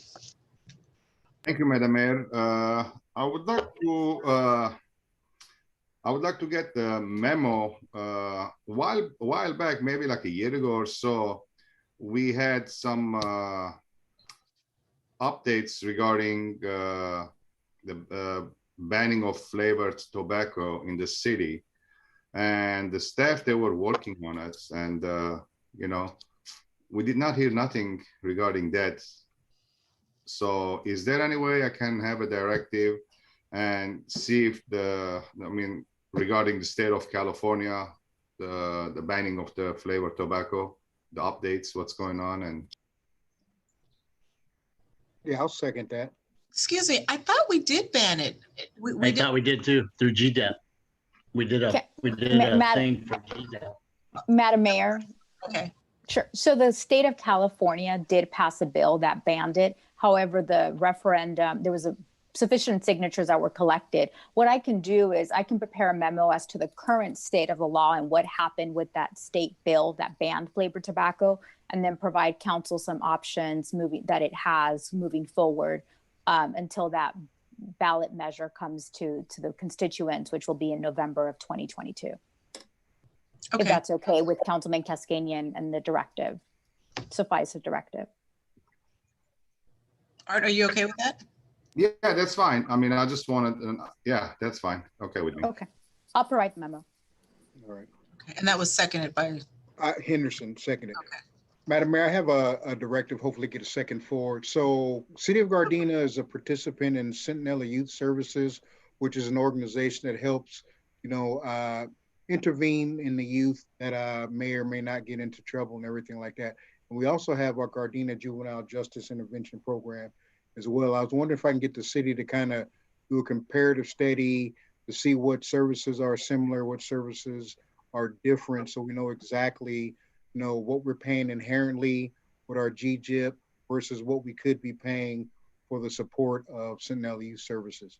Thank you, Madam Mayor. I would like to get the memo. A while back, maybe like a year ago or so, we had some updates regarding the banning of flavored tobacco in the city. And the staff, they were working on it. And, you know, we did not hear nothing regarding that. So is there any way I can have a directive and see if regarding the state of California, the banning of the flavored tobacco, the updates, what's going on? And Yeah, I'll second that. Excuse me, I thought we did ban it. I thought we did too, through GDEP. We did a thing for GDEP. Madam Mayor. Okay. Sure. So the state of California did pass a bill that banned it. However, the referendum, there was sufficient signatures that were collected. What I can do is I can prepare a memo as to the current state of the law and what happened with that state bill that banned flavored tobacco, and then provide council some options that it has moving forward until that ballot measure comes to the constituents, which will be in November of 2022. Okay. If that's okay with Councilman Cascanian and the directive, suffice a directive. Art, are you okay with that? yeah, that's fine. I mean, I just wanted, yeah, that's fine. Okay with me. Okay, I'll provide the memo. All right. Okay. And that was seconded by Henderson, seconded. Okay. Madam Mayor, I have a directive, hopefully get a second for it. So City of Gardena is a participant in Sentinella Youth Services, which is an organization that helps, intervene in the youth that may or may not get into trouble and everything like that. And we also have our Gardena Juvenile Justice Intervention Program as well. I was wondering if I can get the city to kind of do a comparative study to see what services are similar, what services are different, so we know exactly what we're paying inherently with our GGIP versus what we could be paying for the support of Sentinel Youth Services.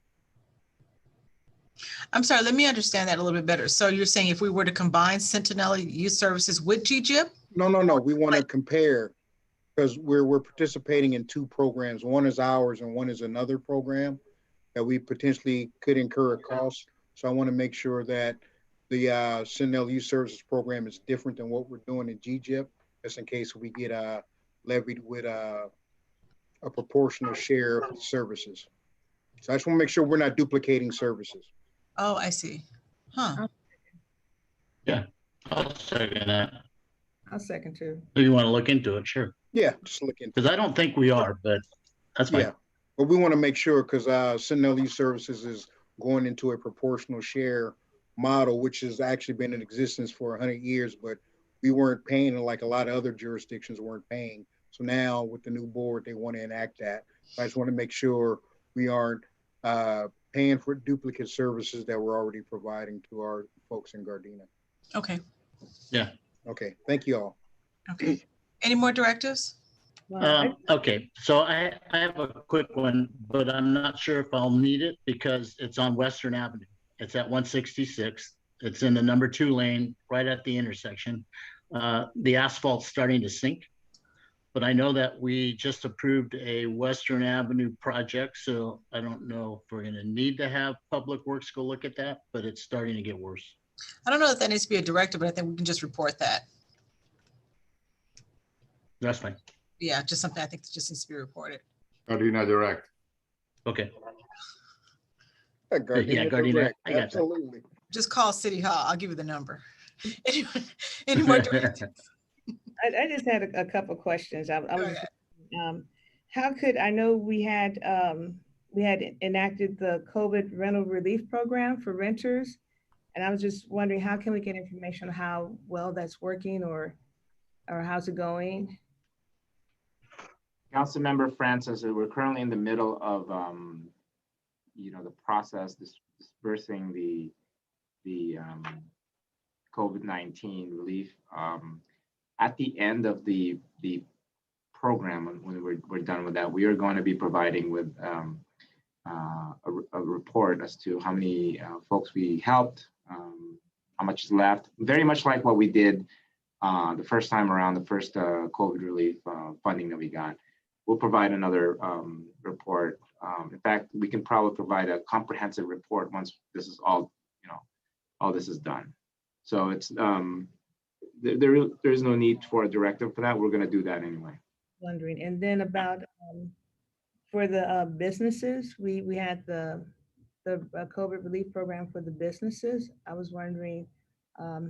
I'm sorry, let me understand that a little bit better. So you're saying if we were to combine Sentinel Youth Services with GGIP? No. We want to compare because we're participating in two programs. One is ours and one is another program that we potentially could incur a cost. So I want to make sure that the Sentinel Youth Services program is different than what we're doing in GGIP, just in case we get levied with a proportional share of services. So I just want to make sure we're not duplicating services. Oh, I see. Huh. Yeah, I'll second that. I'll second too. If you want to look into it, sure. Yeah, just look into it. Because I don't think we are, but that's fine. Yeah, but we want to make sure because Sentinel Youth Services is going into a proportional share model, which has actually been in existence for 100 years, but we weren't paying like a lot of other jurisdictions weren't paying. So now with the new board, they want to enact that. So I just want to make sure we aren't paying for duplicate services that we're already providing to our folks in Gardena. Okay. Yeah. Okay, thank you all. Okay. Any more directives? Okay, so I have a quick one, but I'm not sure if I'll need it because it's on Western Avenue. It's at 166. It's in the number 2 lane, right at the intersection. The asphalt's starting to sink, but I know that we just approved a Western Avenue project, so I don't know if we're gonna need to have Public Works go look at that, but it's starting to get worse. I don't know if that needs to be a directive, but I think we can just report that. That's fine. Yeah, just something I think that just needs to be reported. Gardena Direct. Okay. Gardena Yeah, Gardena, Direct, I got absolutely. Just call City Hall. I'll give you the number. Any more directives? I just had a couple of questions. I was how could, I know we had enacted the COVID rental relief program for renters. And I was just wondering, how can we get information on how well that's working or how's it going? Councilmember Francis, we're currently in the middle of, the process dispersing the COVID-19 relief. At the end of the program, when we're done with that, we are going to be providing with a report as to how many folks we helped, how much is left, very much like what we did the first time around, the first COVID relief funding that we got. We'll provide another report. In fact, we can probably provide a comprehensive report once this is all this is done. So it's there is no need for a directive for that. We're going to do that anyway. Wondering, and then about For the businesses, we had the COVID relief program for the businesses. I was wondering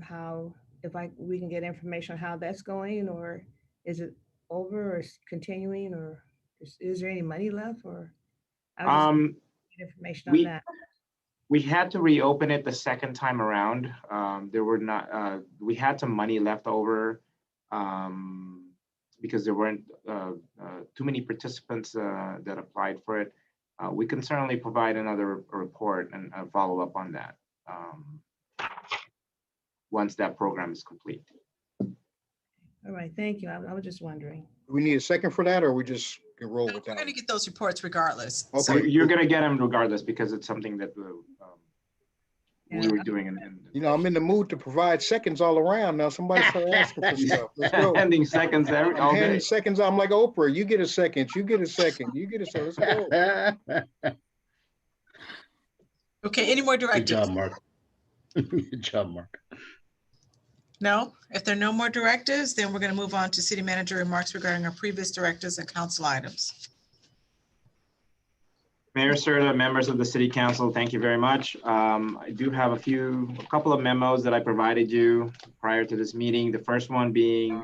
how, if we can get information on how that's going, or is it over or continuing, or is there any money left, or I was just get information on that. We had to reopen it the second time around. There were not, we had some money left over because there weren't too many participants that applied for it. We can certainly provide another report and follow up on that once that program is complete. All right, thank you. I was just wondering. Do we need a second for that, or we just can roll with We're that? going to get those reports regardless. Okay. So You're going to get them regardless because it's something that we were doing. You know, I'm in the mood to provide seconds all around now. Somebody start asking for stuff. Let's go. Handing seconds all day. Handing seconds. I'm like Oprah. You get a second. You get a second. You get a second. Let's go. okay, any more Good directives? job, Mark. Good job, Mark. No? If there are no more directives, then we're going to move on to city manager remarks regarding our previous directives and council items. Mayor Serta, members of the City Council, thank you very much. I do have a couple of memos that I provided you prior to this meeting. The first one being,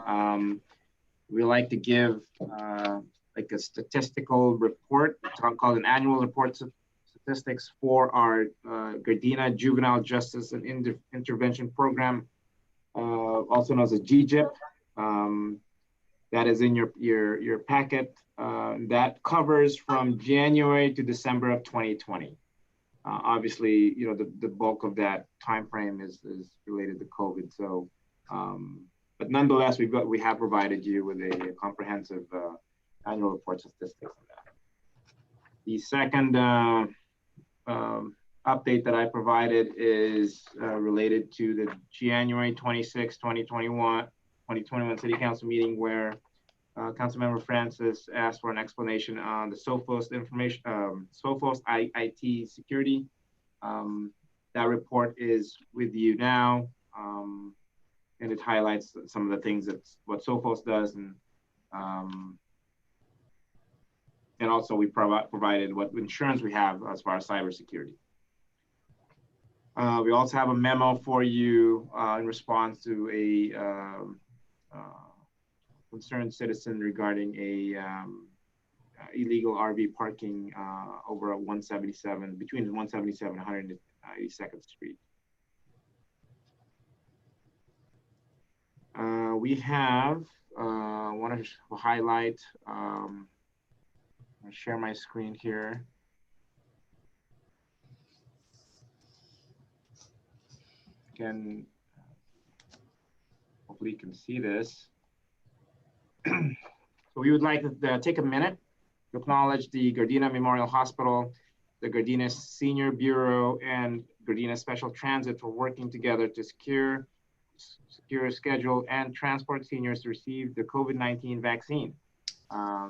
we like to give like a statistical report, it's called an annual report of statistics for our Gardena Juvenile Justice and Intervention Program, also known as a GJIP. That is in your packet. That covers from January to December of 2020. Obviously, you know, the bulk of that time frame is related to COVID. So, but nonetheless, we have provided you with a comprehensive annual report statistics on that. The second update that I provided is related to the January 26, 2021 City Council meeting where Councilmember Francis asked for an explanation on the Sophos information, Sophos IT security. That report is with you now, and it highlights some of the things what Sophos does, and also we provided what insurance we have as far as cybersecurity. We also have a memo for you in response to a concerned citizen regarding a illegal RV parking over at 177, between 177 and 182nd Street. We have, want to highlight, I'll share my screen here. Hopefully you can see this. So we would like to take a minute to acknowledge the Gardena Memorial Hospital, the Gardena Senior Bureau, and Gardena Special Transit for working together to secure, schedule, and transport seniors to receive the COVID-19 vaccine.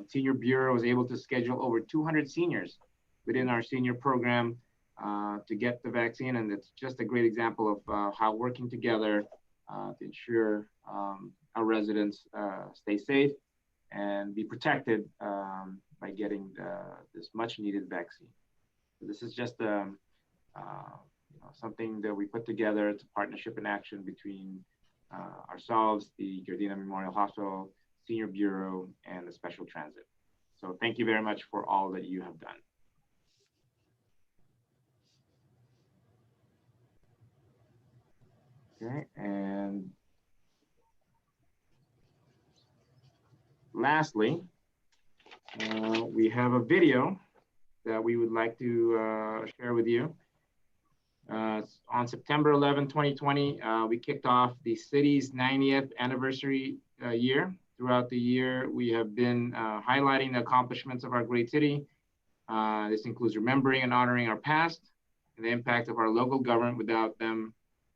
Senior Bureau was able to schedule over 200 seniors within our senior program to get the vaccine, and it's just a great example of how working together to ensure our residents stay safe and be protected by getting this much needed vaccine. So this is just something that we put together. It's a partnership in action between ourselves, the Gardena Memorial Hospital, Senior Bureau, and the Special Transit. So thank you very much for all that you have done. Okay, and lastly, we have a video that we would like to share with you. On September 11, 2020, we kicked off the city's 90th anniversary year. Throughout the year, we have been highlighting the accomplishments of our great city. This includes remembering and honoring our past and the impact of our local government. Without them,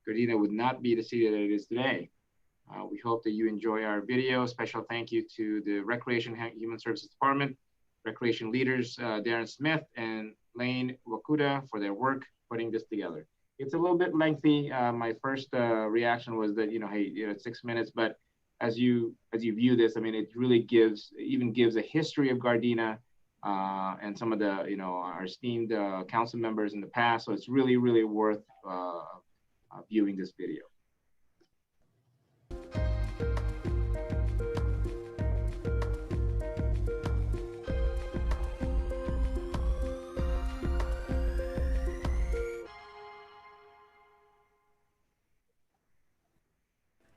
Gardena would not be the city that it is today. We hope that you enjoy our video. Special thank you to the Recreation and Human Services Department, Recreation leaders, Darren Smith and Lane Wakuda for their work putting this together. It's a little bit lengthy. My first reaction was that, hey, it's 6 minutes, but as you view this, I mean, it really gives a history of Gardena, and some of the, our esteemed council members in the past. So it's really, really worth viewing this video.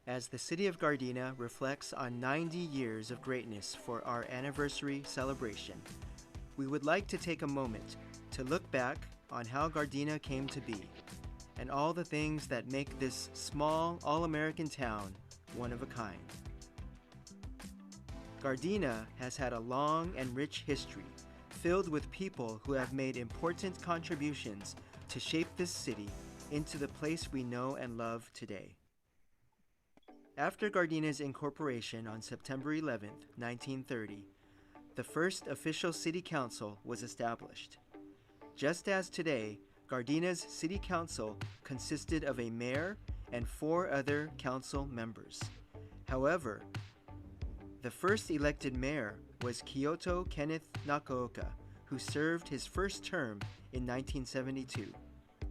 As the city of Gardena reflects on 90 years of greatness for our anniversary celebration, we would like to take a moment to look back on how Gardena came to be and all the things that make this small, all-American town one of a kind. Gardena has had a long and rich history filled with people who have made important contributions to shape this city into the place we know and love today. After Gardena's incorporation on September 11, 1930, the first official city council was established. Just as today, Gardena's city council consisted of a mayor and 4 other council members. However, the first elected mayor was Kyoto Kenneth Nakaoka, who served his first term in 1972.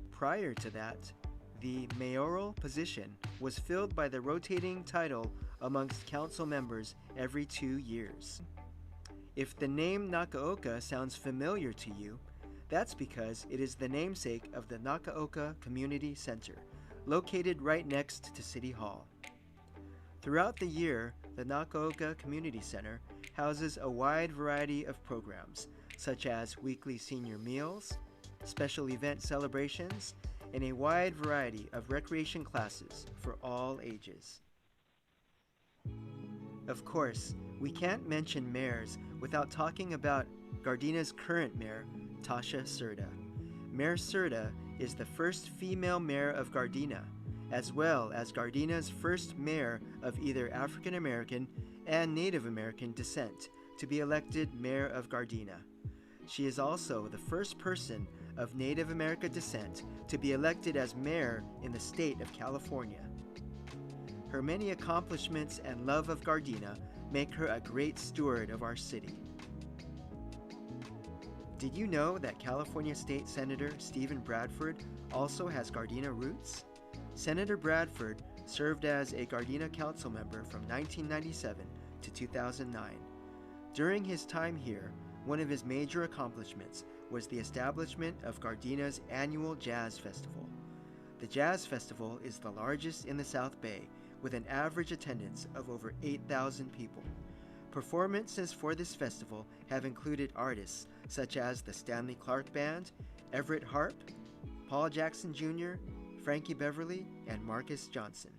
Prior to that, the mayoral position was filled by the rotating title amongst council members every 2 years. If the name Nakaoka sounds familiar to you, that's because it is the namesake of the Nakaoka Community Center, located right next to City Hall. Throughout the year, the Nakaoka Community Center houses a wide variety of programs, such as weekly senior meals, special event celebrations, and a wide variety of recreation classes for all ages. Of course, we can't mention mayors without talking about Gardena's current mayor, Tasha Serta. Mayor Serta is the first female mayor of Gardena, as well as Gardena's first mayor of either African American and Native American descent to be elected mayor of Gardena. She is also the first person of Native American descent to be elected as mayor in the state of California. Her many accomplishments and love of Gardena make her a great steward of our city. Did you know that California State Senator Stephen Bradford also has Gardena roots? Senator Bradford served as a Gardena council member from 1997 to 2009. During his time here, one of his major accomplishments was the establishment of Gardena's annual Jazz Festival. The Jazz Festival is the largest in the South Bay, with an average attendance of over 8,000 people. Performances for this festival have included artists such as the Stanley Clark Band, Everett Harp, Paul Jackson Jr., Frankie Beverly, and Marcus Johnson.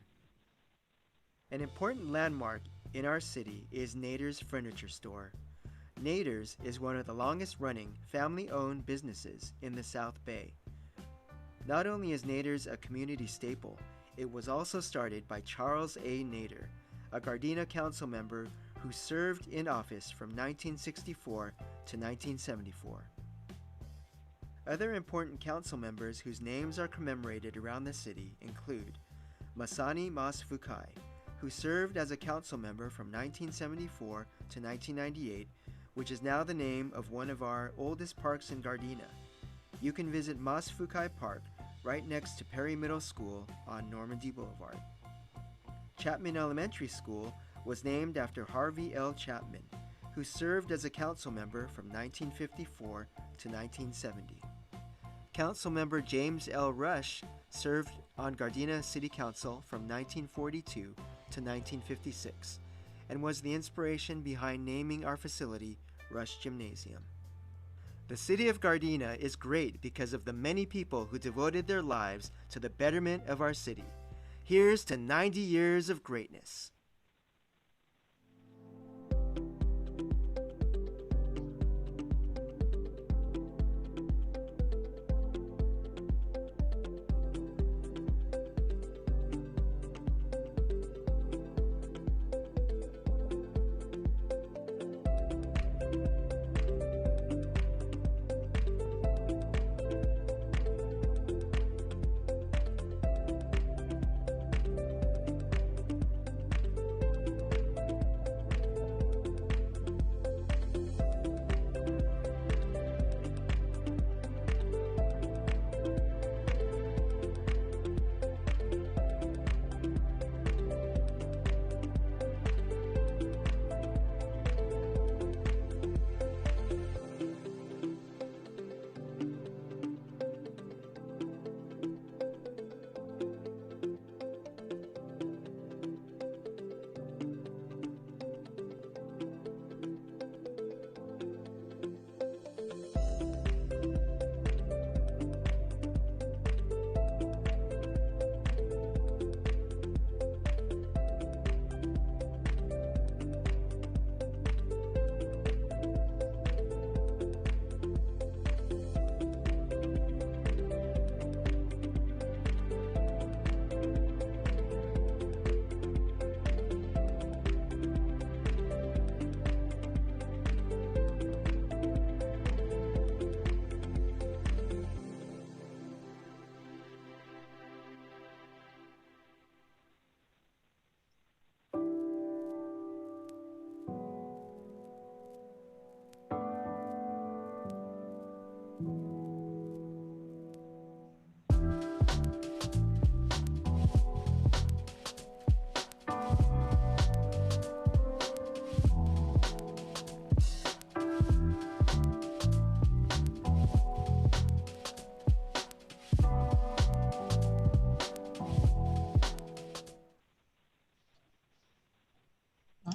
An important landmark in our city is Nader's Furniture Store. Nader's is one of the longest-running family-owned businesses in the South Bay. Not only is Nader's a community staple, it was also started by Charles A. Nader, a Gardena council member who served in office from 1964 to 1974. Other important council members whose names are commemorated around the city include Masani Masfukai, who served as a council member from 1974 to 1998, which is now the name of one of our oldest parks in Gardena. You can visit Masfukai Park right next to Perry Middle School on Normandy Boulevard. Chapman Elementary School was named after Harvey L. Chapman, who served as a council member from 1954 to 1970. Councilmember James L. Rush served on Gardena City Council from 1942 to 1956 and was the inspiration behind naming our facility Rush Gymnasium. The city of Gardena is great because of the many people who devoted their lives to the betterment of our city. Here's to 90 years of greatness.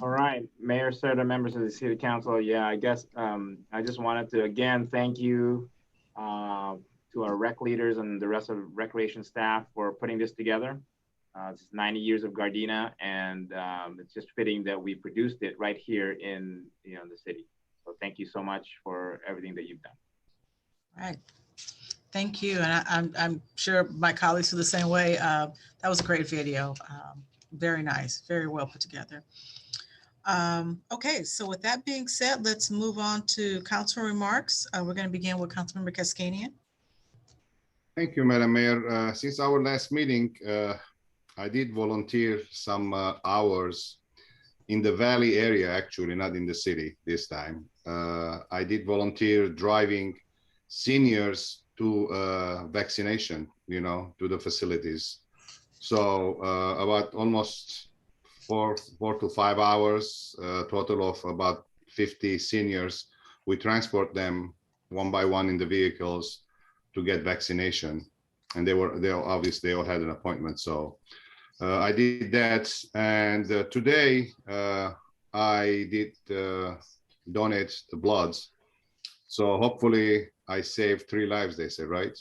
All right, Mayor, Senator, members of the City Council. Yeah, I guess I just wanted to again thank you to our rec leaders and the rest of recreation staff for putting this together. It's 90 years of Gardena, and it's just fitting that we produced it right here in the city. So thank you so much for everything that you've done. All right. Thank you. And I'm sure my colleagues feel the same way. That was a great video. Very nice, very well put together. Okay, so with that being said, let's move on to council remarks. We're going to begin with Councilmember Cascanian. Thank you, Madam Mayor. Since our last meeting, I did volunteer some hours in the valley area, actually, not in the city this time. I did volunteer driving seniors to vaccination, to the facilities. So about almost four to 5 hours, total of about 50 seniors. We transport them one by one in the vehicles to get vaccination. And they obviously all had an appointment. So I did that. And today I did donate the bloods. So hopefully I saved 3 lives, they say, right?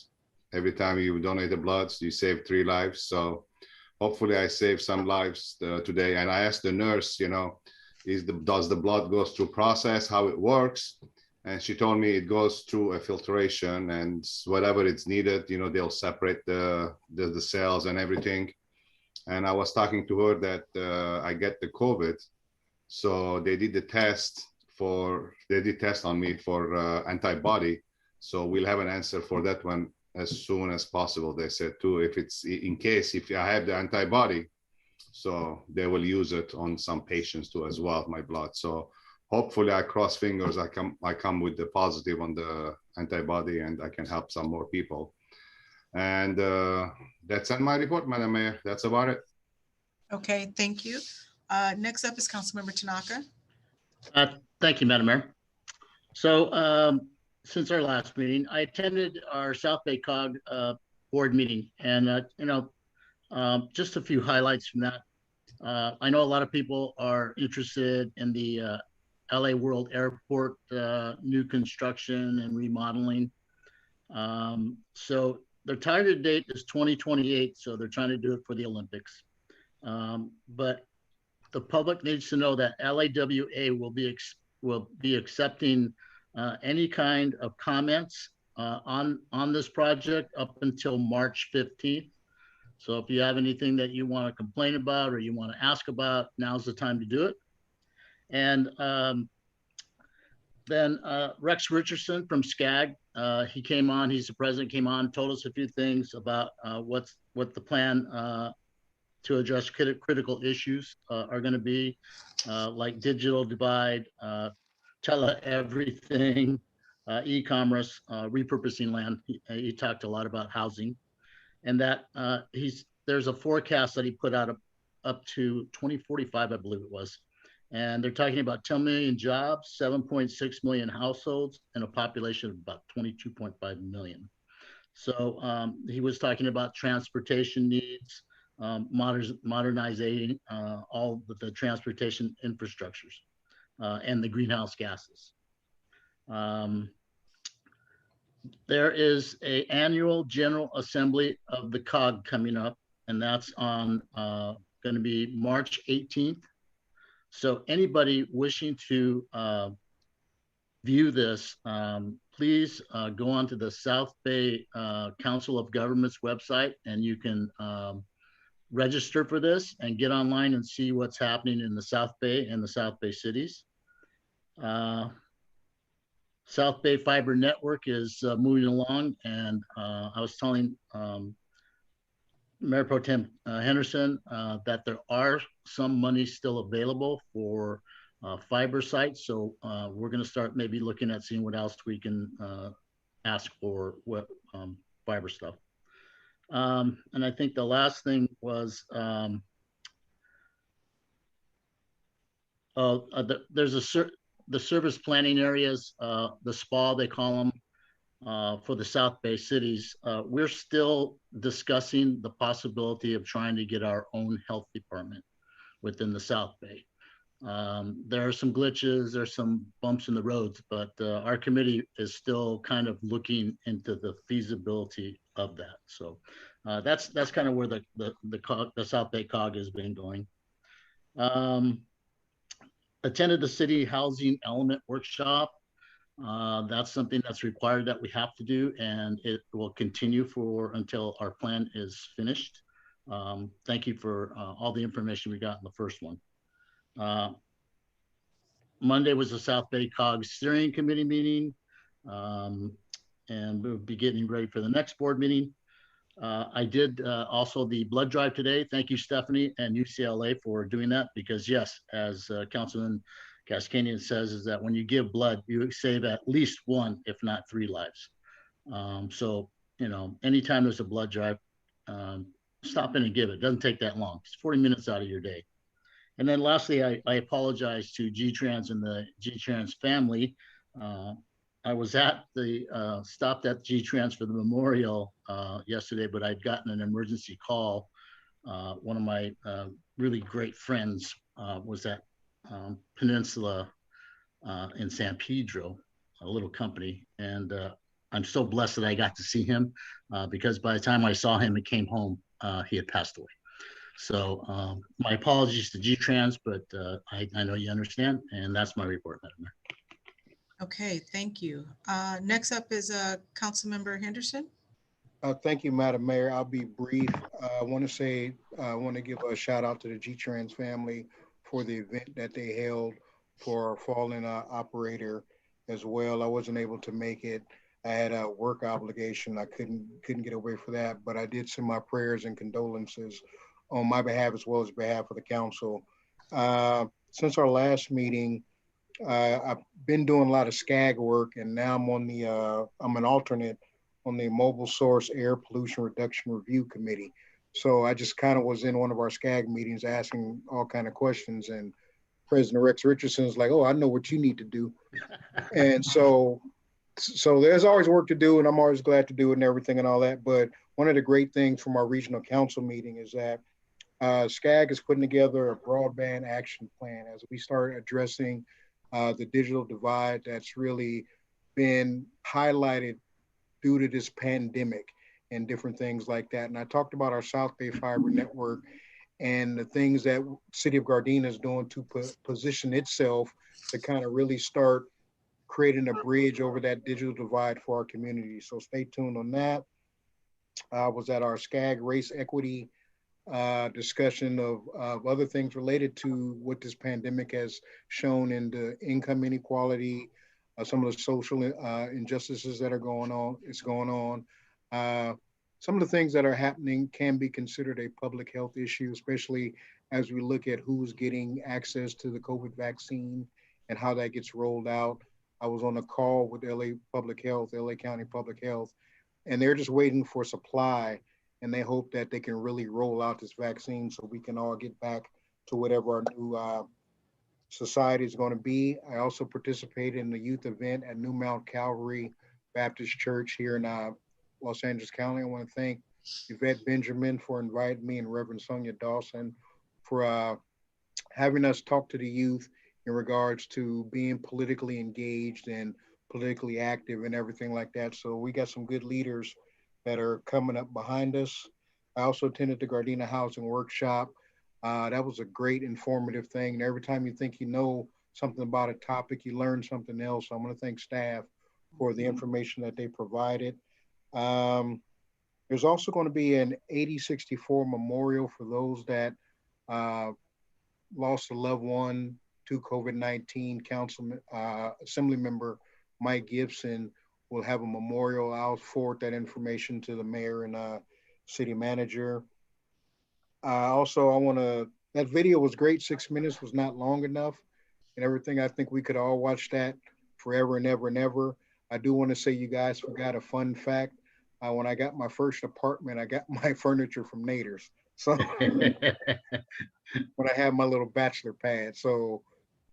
Every time you donate the bloods, you save 3 lives. So hopefully I saved some lives today. And I asked the nurse, does the blood goes through process, how it works? And she told me it goes through a filtration, and whatever it's needed, they'll separate the cells and everything. And I was talking to her that I get the COVID. So they did the test on me for antibody. So we'll have an answer for that one as soon as possible. They said too, if I have the antibody, so they will use it on some patients too as well, my blood. So hopefully I cross fingers, I come with the positive on the antibody and I can help some more people. And that's on my report, Madam Mayor. That's about it. Okay, thank you. Next up is Councilmember Tanaka. Thank you, Madam Mayor. So since our last meeting, I attended our South Bay COG board meeting, and just a few highlights from that. I know a lot of people are interested in the LA World Airport new construction and remodeling. So their target date is 2028, so they're trying to do it for the Olympics. But the public needs to know that LAWA will be accepting any kind of comments on this project up until March 15th. So if you have anything that you want to complain about or you want to ask about, now's the time to do it. And then Rex Richardson from SCAG, he came on, he's the president, came on, told us a few things about what the plan to address critical issues are going to be, like digital divide, tele-everything, e-commerce, repurposing land. He talked a lot about housing, and that there's a forecast that he put out up to 2045, I believe it was. And they're talking about 10 million jobs, 7.6 million households, and a population of about 22.5 million. So he was talking about transportation needs, modernizing all the transportation infrastructures and the greenhouse gases. There is an annual General Assembly of the COG coming up, and that's on going to be March 18th. So anybody wishing to view this, please go onto the South Bay Council of Governments website, and you can register for this and get online and see what's happening in the South Bay and the South Bay cities. South Bay Fiber Network is moving along, and I was telling Mayor Pro Tem Henderson that there are some money still available for fiber sites. So we're going to start maybe looking at seeing what else we can ask for fiber stuff. And I think the last thing was there's the service planning areas, the SPA, they call them, for the South Bay cities. We're still discussing the possibility of trying to get our own health department within the South Bay. There are some glitches, there's some bumps in the roads, but our committee is still kind of looking into the feasibility of that. So that's kind of where the South Bay COG has been going. Attended the city housing element workshop. That's something that's required that we have to do, and it will continue for until our plan is finished. Thank you for all the information we got in the first one. Monday was the South Bay COG steering committee meeting, and we'll be getting ready for the next board meeting. I did also the blood drive today. Thank you, Stephanie and UCLA, for doing that, because yes, as Councilman Cascanian says, is that when you give blood, you save at least one, if not 3 lives. So, you know, anytime there's a blood drive, stop in and give it. It doesn't take that long. It's 40 minutes out of your day. And then lastly, I apologize to G-Trans and the G-Trans family. I was stopped at G-Trans for the memorial yesterday, but I'd gotten an emergency call. One of my really great friends was at Peninsula in San Pedro, a little company. And I'm so blessed that I got to see him because by the time I saw him and came home, he had passed away. So my apologies to G-Trans, but I know you understand, and that's my report, Madam Mayor. Okay, thank you. Next up is Councilmember Henderson. Thank you, Madam Mayor. I'll be brief. I want to give a shout out to the G-Trans family for the event that they held for our fallen operator as well. I wasn't able to make it. I had a work obligation. I couldn't get away for that, but I did send my prayers and condolences on my behalf as well as behalf of the council. Since our last meeting, I've been doing a lot of SCAG work, and now I'm an alternate on the Mobile Source Air Pollution Reduction Review Committee. So I just kind of was in one of our SCAG meetings asking all kind of questions, and President Rex Richardson's like, "Oh, I know what you need to do." And so there's always work to do, and I'm always glad to do it and everything and all that. But one of the great things from our regional council meeting is that SCAG is putting together a broadband action plan as we start addressing the digital divide that's really been highlighted due to this pandemic and different things like that. And I talked about our South Bay Fiber Network and the things that City of Gardena is doing to position itself to kind of really start creating a bridge over that digital divide for our community. So stay tuned on that. I was at our SCAG race equity discussion of other things related to what this pandemic has shown in the income inequality, some of the social injustices that are going on. Some of the things that are happening can be considered a public health issue, especially as we look at who's getting access to the COVID vaccine and how that gets rolled out. I was on a call with LA County Public Health, and they're just waiting for supply, and they hope that they can really roll out this vaccine so we can all get back to whatever our new society is going to be. I also participated in the youth event at New Mount Calvary Baptist Church here in Los Angeles County. I want to thank Yvette Benjamin for inviting me and Reverend Sonia Dawson for having us talk to the youth in regards to being politically engaged and politically active and everything like that. So we got some good leaders that are coming up behind us. I also attended the Gardena Housing Workshop. That was a great informative thing. And every time you think you know something about a topic, you learn something else. So I'm going to thank staff for the information that they provided. There's also going to be an 8064 memorial for those that lost a loved one to COVID-19. Assembly member Mike Gibson will have a memorial. I'll forward that information to the mayor and city manager. That video was great. 6 minutes was not long enough and everything. I think we could all watch that forever and ever and ever. I do want to say you guys forgot a fun fact. When I got my first apartment, I got my furniture from Nader's. So when I had my little bachelor pad. So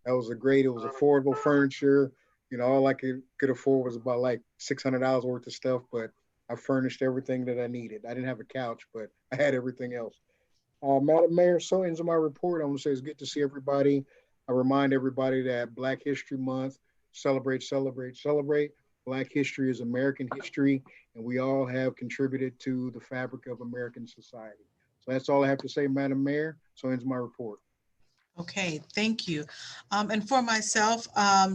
that was it was affordable furniture. You know, all I could afford was about like $600 worth of stuff, but I furnished everything that I needed. I didn't have a couch, but I had everything else. Madam Mayor, so ends my report. I want to say it's good to see everybody. I remind everybody that Black History Month, celebrate, celebrate, celebrate. Black history is American history, and we all have contributed to the fabric of American society. So that's all I have to say, Madam Mayor. So ends my report. Okay, thank you. And for myself,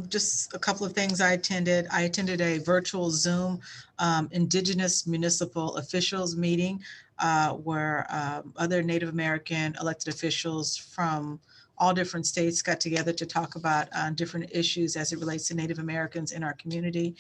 just a couple of things I attended. I attended a virtual Zoom Indigenous Municipal Officials meeting where other Native American elected officials from all different states got together to talk about different issues as it relates to Native Americans in our community.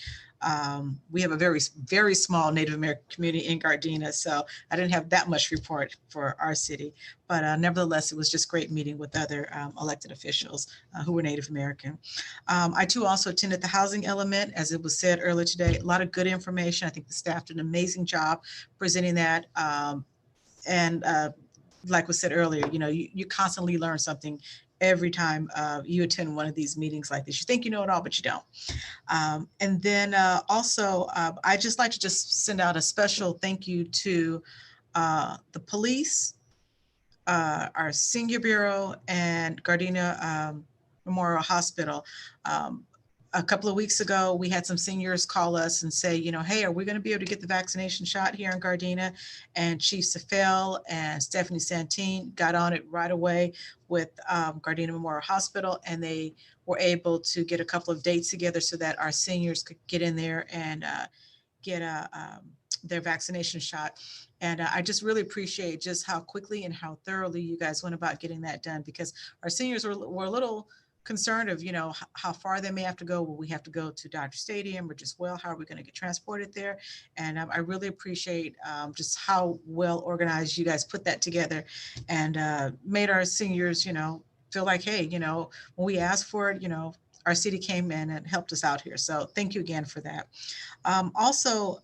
We have a very, very small Native American community in Gardena, so I didn't have that much report for our city. But nevertheless, it was just great meeting with other elected officials who were Native American. I too also attended the housing element, as it was said earlier today, a lot of good information. I think the staff did an amazing job presenting that. And like was said earlier, you know, you constantly learn something every time you attend one of these meetings like this. You think you know it all, but you don't. And then also, I just like to just send out a special thank you to the police, our senior bureau, and Gardena Memorial Hospital. A couple of weeks ago, we had some seniors call us and say, you know, hey, are we going to be able to get the vaccination shot here in Gardena? And Chief Safel and Stephanie Santine got on it right away with Gardena Memorial Hospital, and they were able to get a couple of dates together so that our seniors could get in there and get their vaccination shot. And I just really appreciate just how quickly and how thoroughly you guys went about getting that done, because our seniors were a little concerned of, you know, how far they may have to go. Will we have to go to Dodger Stadium or just, well, how are we going to get transported there? And I really appreciate just how well organized you guys put that together and made our seniors, you know, feel like, hey, you know, when we asked for it, you know, our city came in and helped us out here. So thank you again for that. Also,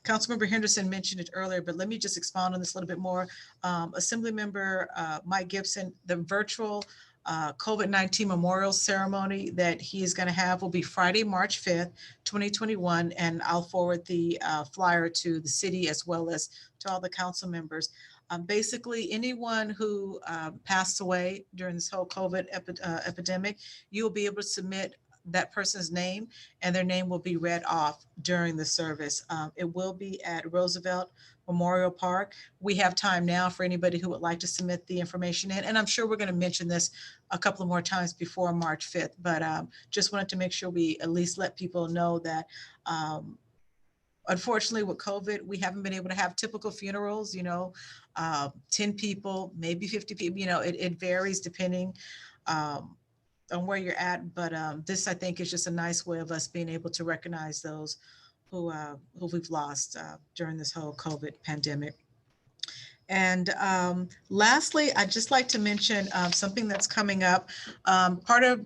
Councilmember Henderson mentioned it earlier, but let me just expound on this a little bit more. Assemblymember Mike Gibson, the virtual COVID-19 memorial ceremony that he is going to have will be Friday, March 5th, 2021. And I'll forward the flyer to the city as well as to all the council members. Basically, anyone who passed away during this whole COVID epidemic, you will be able to submit that person's name, and their name will be read off during the service. It will be at Roosevelt Memorial Park. We have time now for anybody who would like to submit the information in, and I'm sure we're going to mention this a couple of more times before March 5th, but just wanted to make sure we at least let people know that unfortunately with COVID, we haven't been able to have typical funerals, you know, 10 people, maybe 50 people, you know, it varies depending on where you're at. But this, I think, is just a nice way of us being able to recognize those who we've lost during this whole COVID pandemic. And lastly, I'd just like to mention something that's coming up. Part of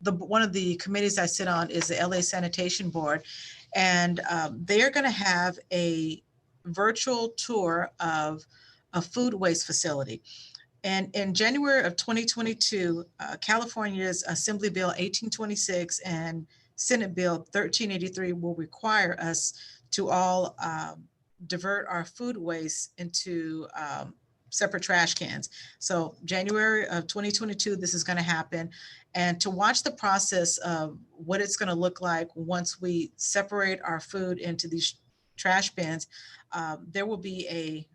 one of the committees I sit on is the LA Sanitation Board, and they are going to have a virtual tour of a food waste facility. And in January of 2022, California's Assembly Bill 1826 and Senate Bill 1383 will require us to all divert our food waste into separate trash cans. So January of 2022, this is going to happen. And to watch the process of what it's going to look like once we separate our food into these trash bins, there will be a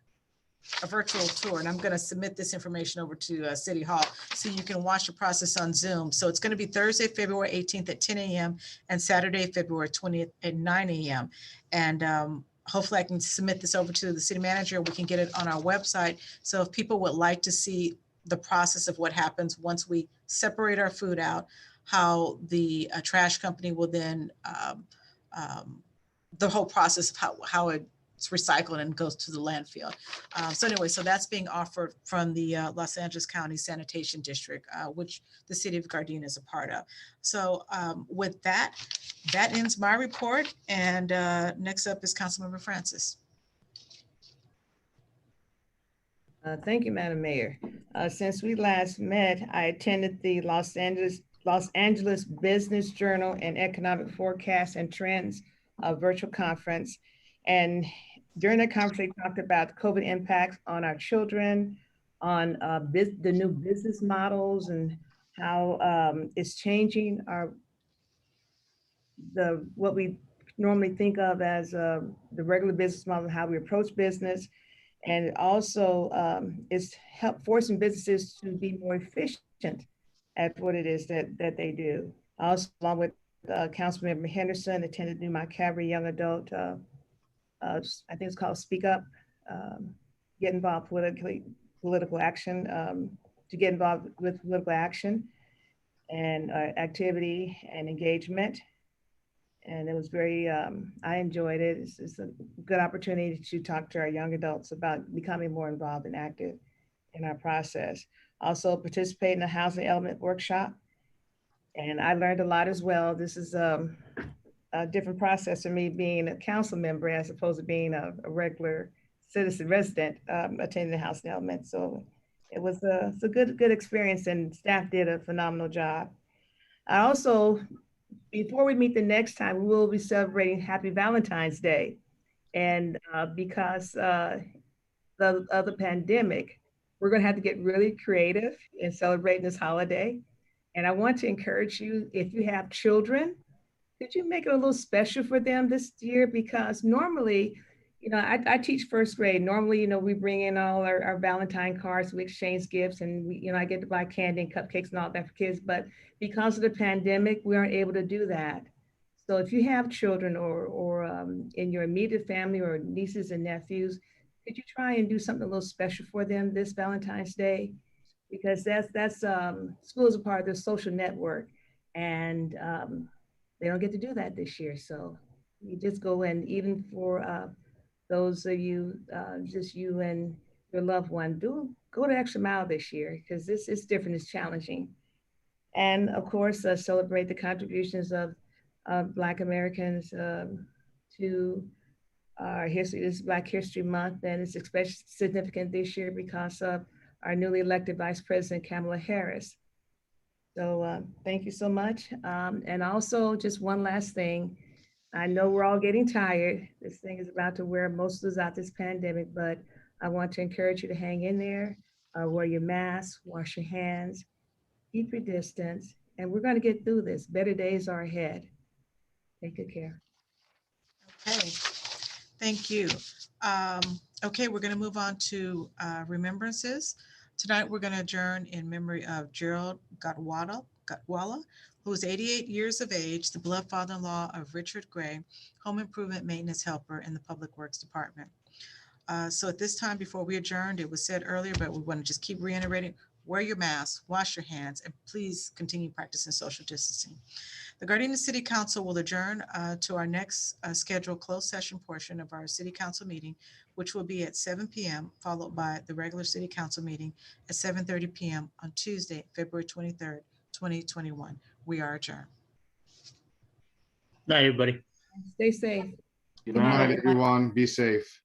virtual tour, and I'm going to submit this information over to City Hall so you can watch the process on Zoom. So it's going to be Thursday, February 18th at 10 a.m. and Saturday, February 20th at 9 a.m. And hopefully I can submit this over to the city manager. We can get it on our website. So if people would like to see the process of what happens once we separate our food out, how the trash company will then, the whole process of how it's recycled and goes to the landfill. So anyway, so that's being offered from the Los Angeles County Sanitation District, which the city of Gardena is a part of. So with that, that ends my report. And next up is Councilmember Francis. Thank you, Madam Mayor. Since we last met, I attended the Los Angeles Business Journal and Economic Forecasts and Trends virtual conference. And during the conference, they talked about COVID impacts on our children, on the new business models and how it's changing what we normally think of as the regular business model, how we approach business. And it also is forcing businesses to be more efficient at what it is that they do. Also, along with Councilmember Henderson, attended New Mount Calvary Young Adult, I think it's called Speak Up, get involved political action, to get involved with political action and activity and engagement. And it was very, I enjoyed it. It's a good opportunity to talk to our young adults about becoming more involved and active in our process. Also participate in the housing element workshop. And I learned a lot as well. This is a different process for me being a council member as opposed to being a regular citizen resident attending the housing element. So it was it's a good experience, and staff did a phenomenal job. I also, before we meet the next time, we will be celebrating Happy Valentine's Day. And because of the pandemic, we're going to have to get really creative in celebrating this holiday. And I want to encourage you, if you have children, could you make it a little special for them this year? Because normally, you know, I teach first grade. Normally, you know, we bring in all our Valentine cards, we exchange gifts, and we, you know, I get to buy candy and cupcakes and all that for kids. But because of the pandemic, we aren't able to do that. So if you have children or in your immediate family or nieces and nephews, could you try and do something a little special for them this Valentine's Day? Because that's school is a part of their social network, and they don't get to do that this year. So you just go in, even for those of you, just you and your loved one, go the extra mile this year, because this is different, it's challenging. And of course, celebrate the contributions of Black Americans to our history. This is Black History Month, and it's especially significant this year because of our newly elected Vice President, Kamala Harris. So thank you so much. And also, just one last thing. I know we're all getting tired. This thing is about to wear most of us out, this pandemic, but I want to encourage you to hang in there, wear your mask, wash your hands, keep your distance, and we're going to get through this. Better days are ahead. Take good care. Okay, thank you. Okay, we're going to move on to remembrances. Tonight, we're going to adjourn in memory of Gerald Gatwala, who is 88 years of age, the blood father-in-law of Richard Gray, home improvement maintenance helper in the Public Works Department. So at this time, before we adjourned, it was said earlier, but we want to just keep reiterating, wear your mask, wash your hands, and please continue practicing social distancing. The Gardena City Council will adjourn to our next scheduled closed session portion of our City Council meeting, which will be at 7 p.m., followed by the regular City Council meeting at 7:30 p.m. on Tuesday, February 23rd, 2021. We are adjourned. Night, everybody. Stay safe. Good night, everyone. Be safe.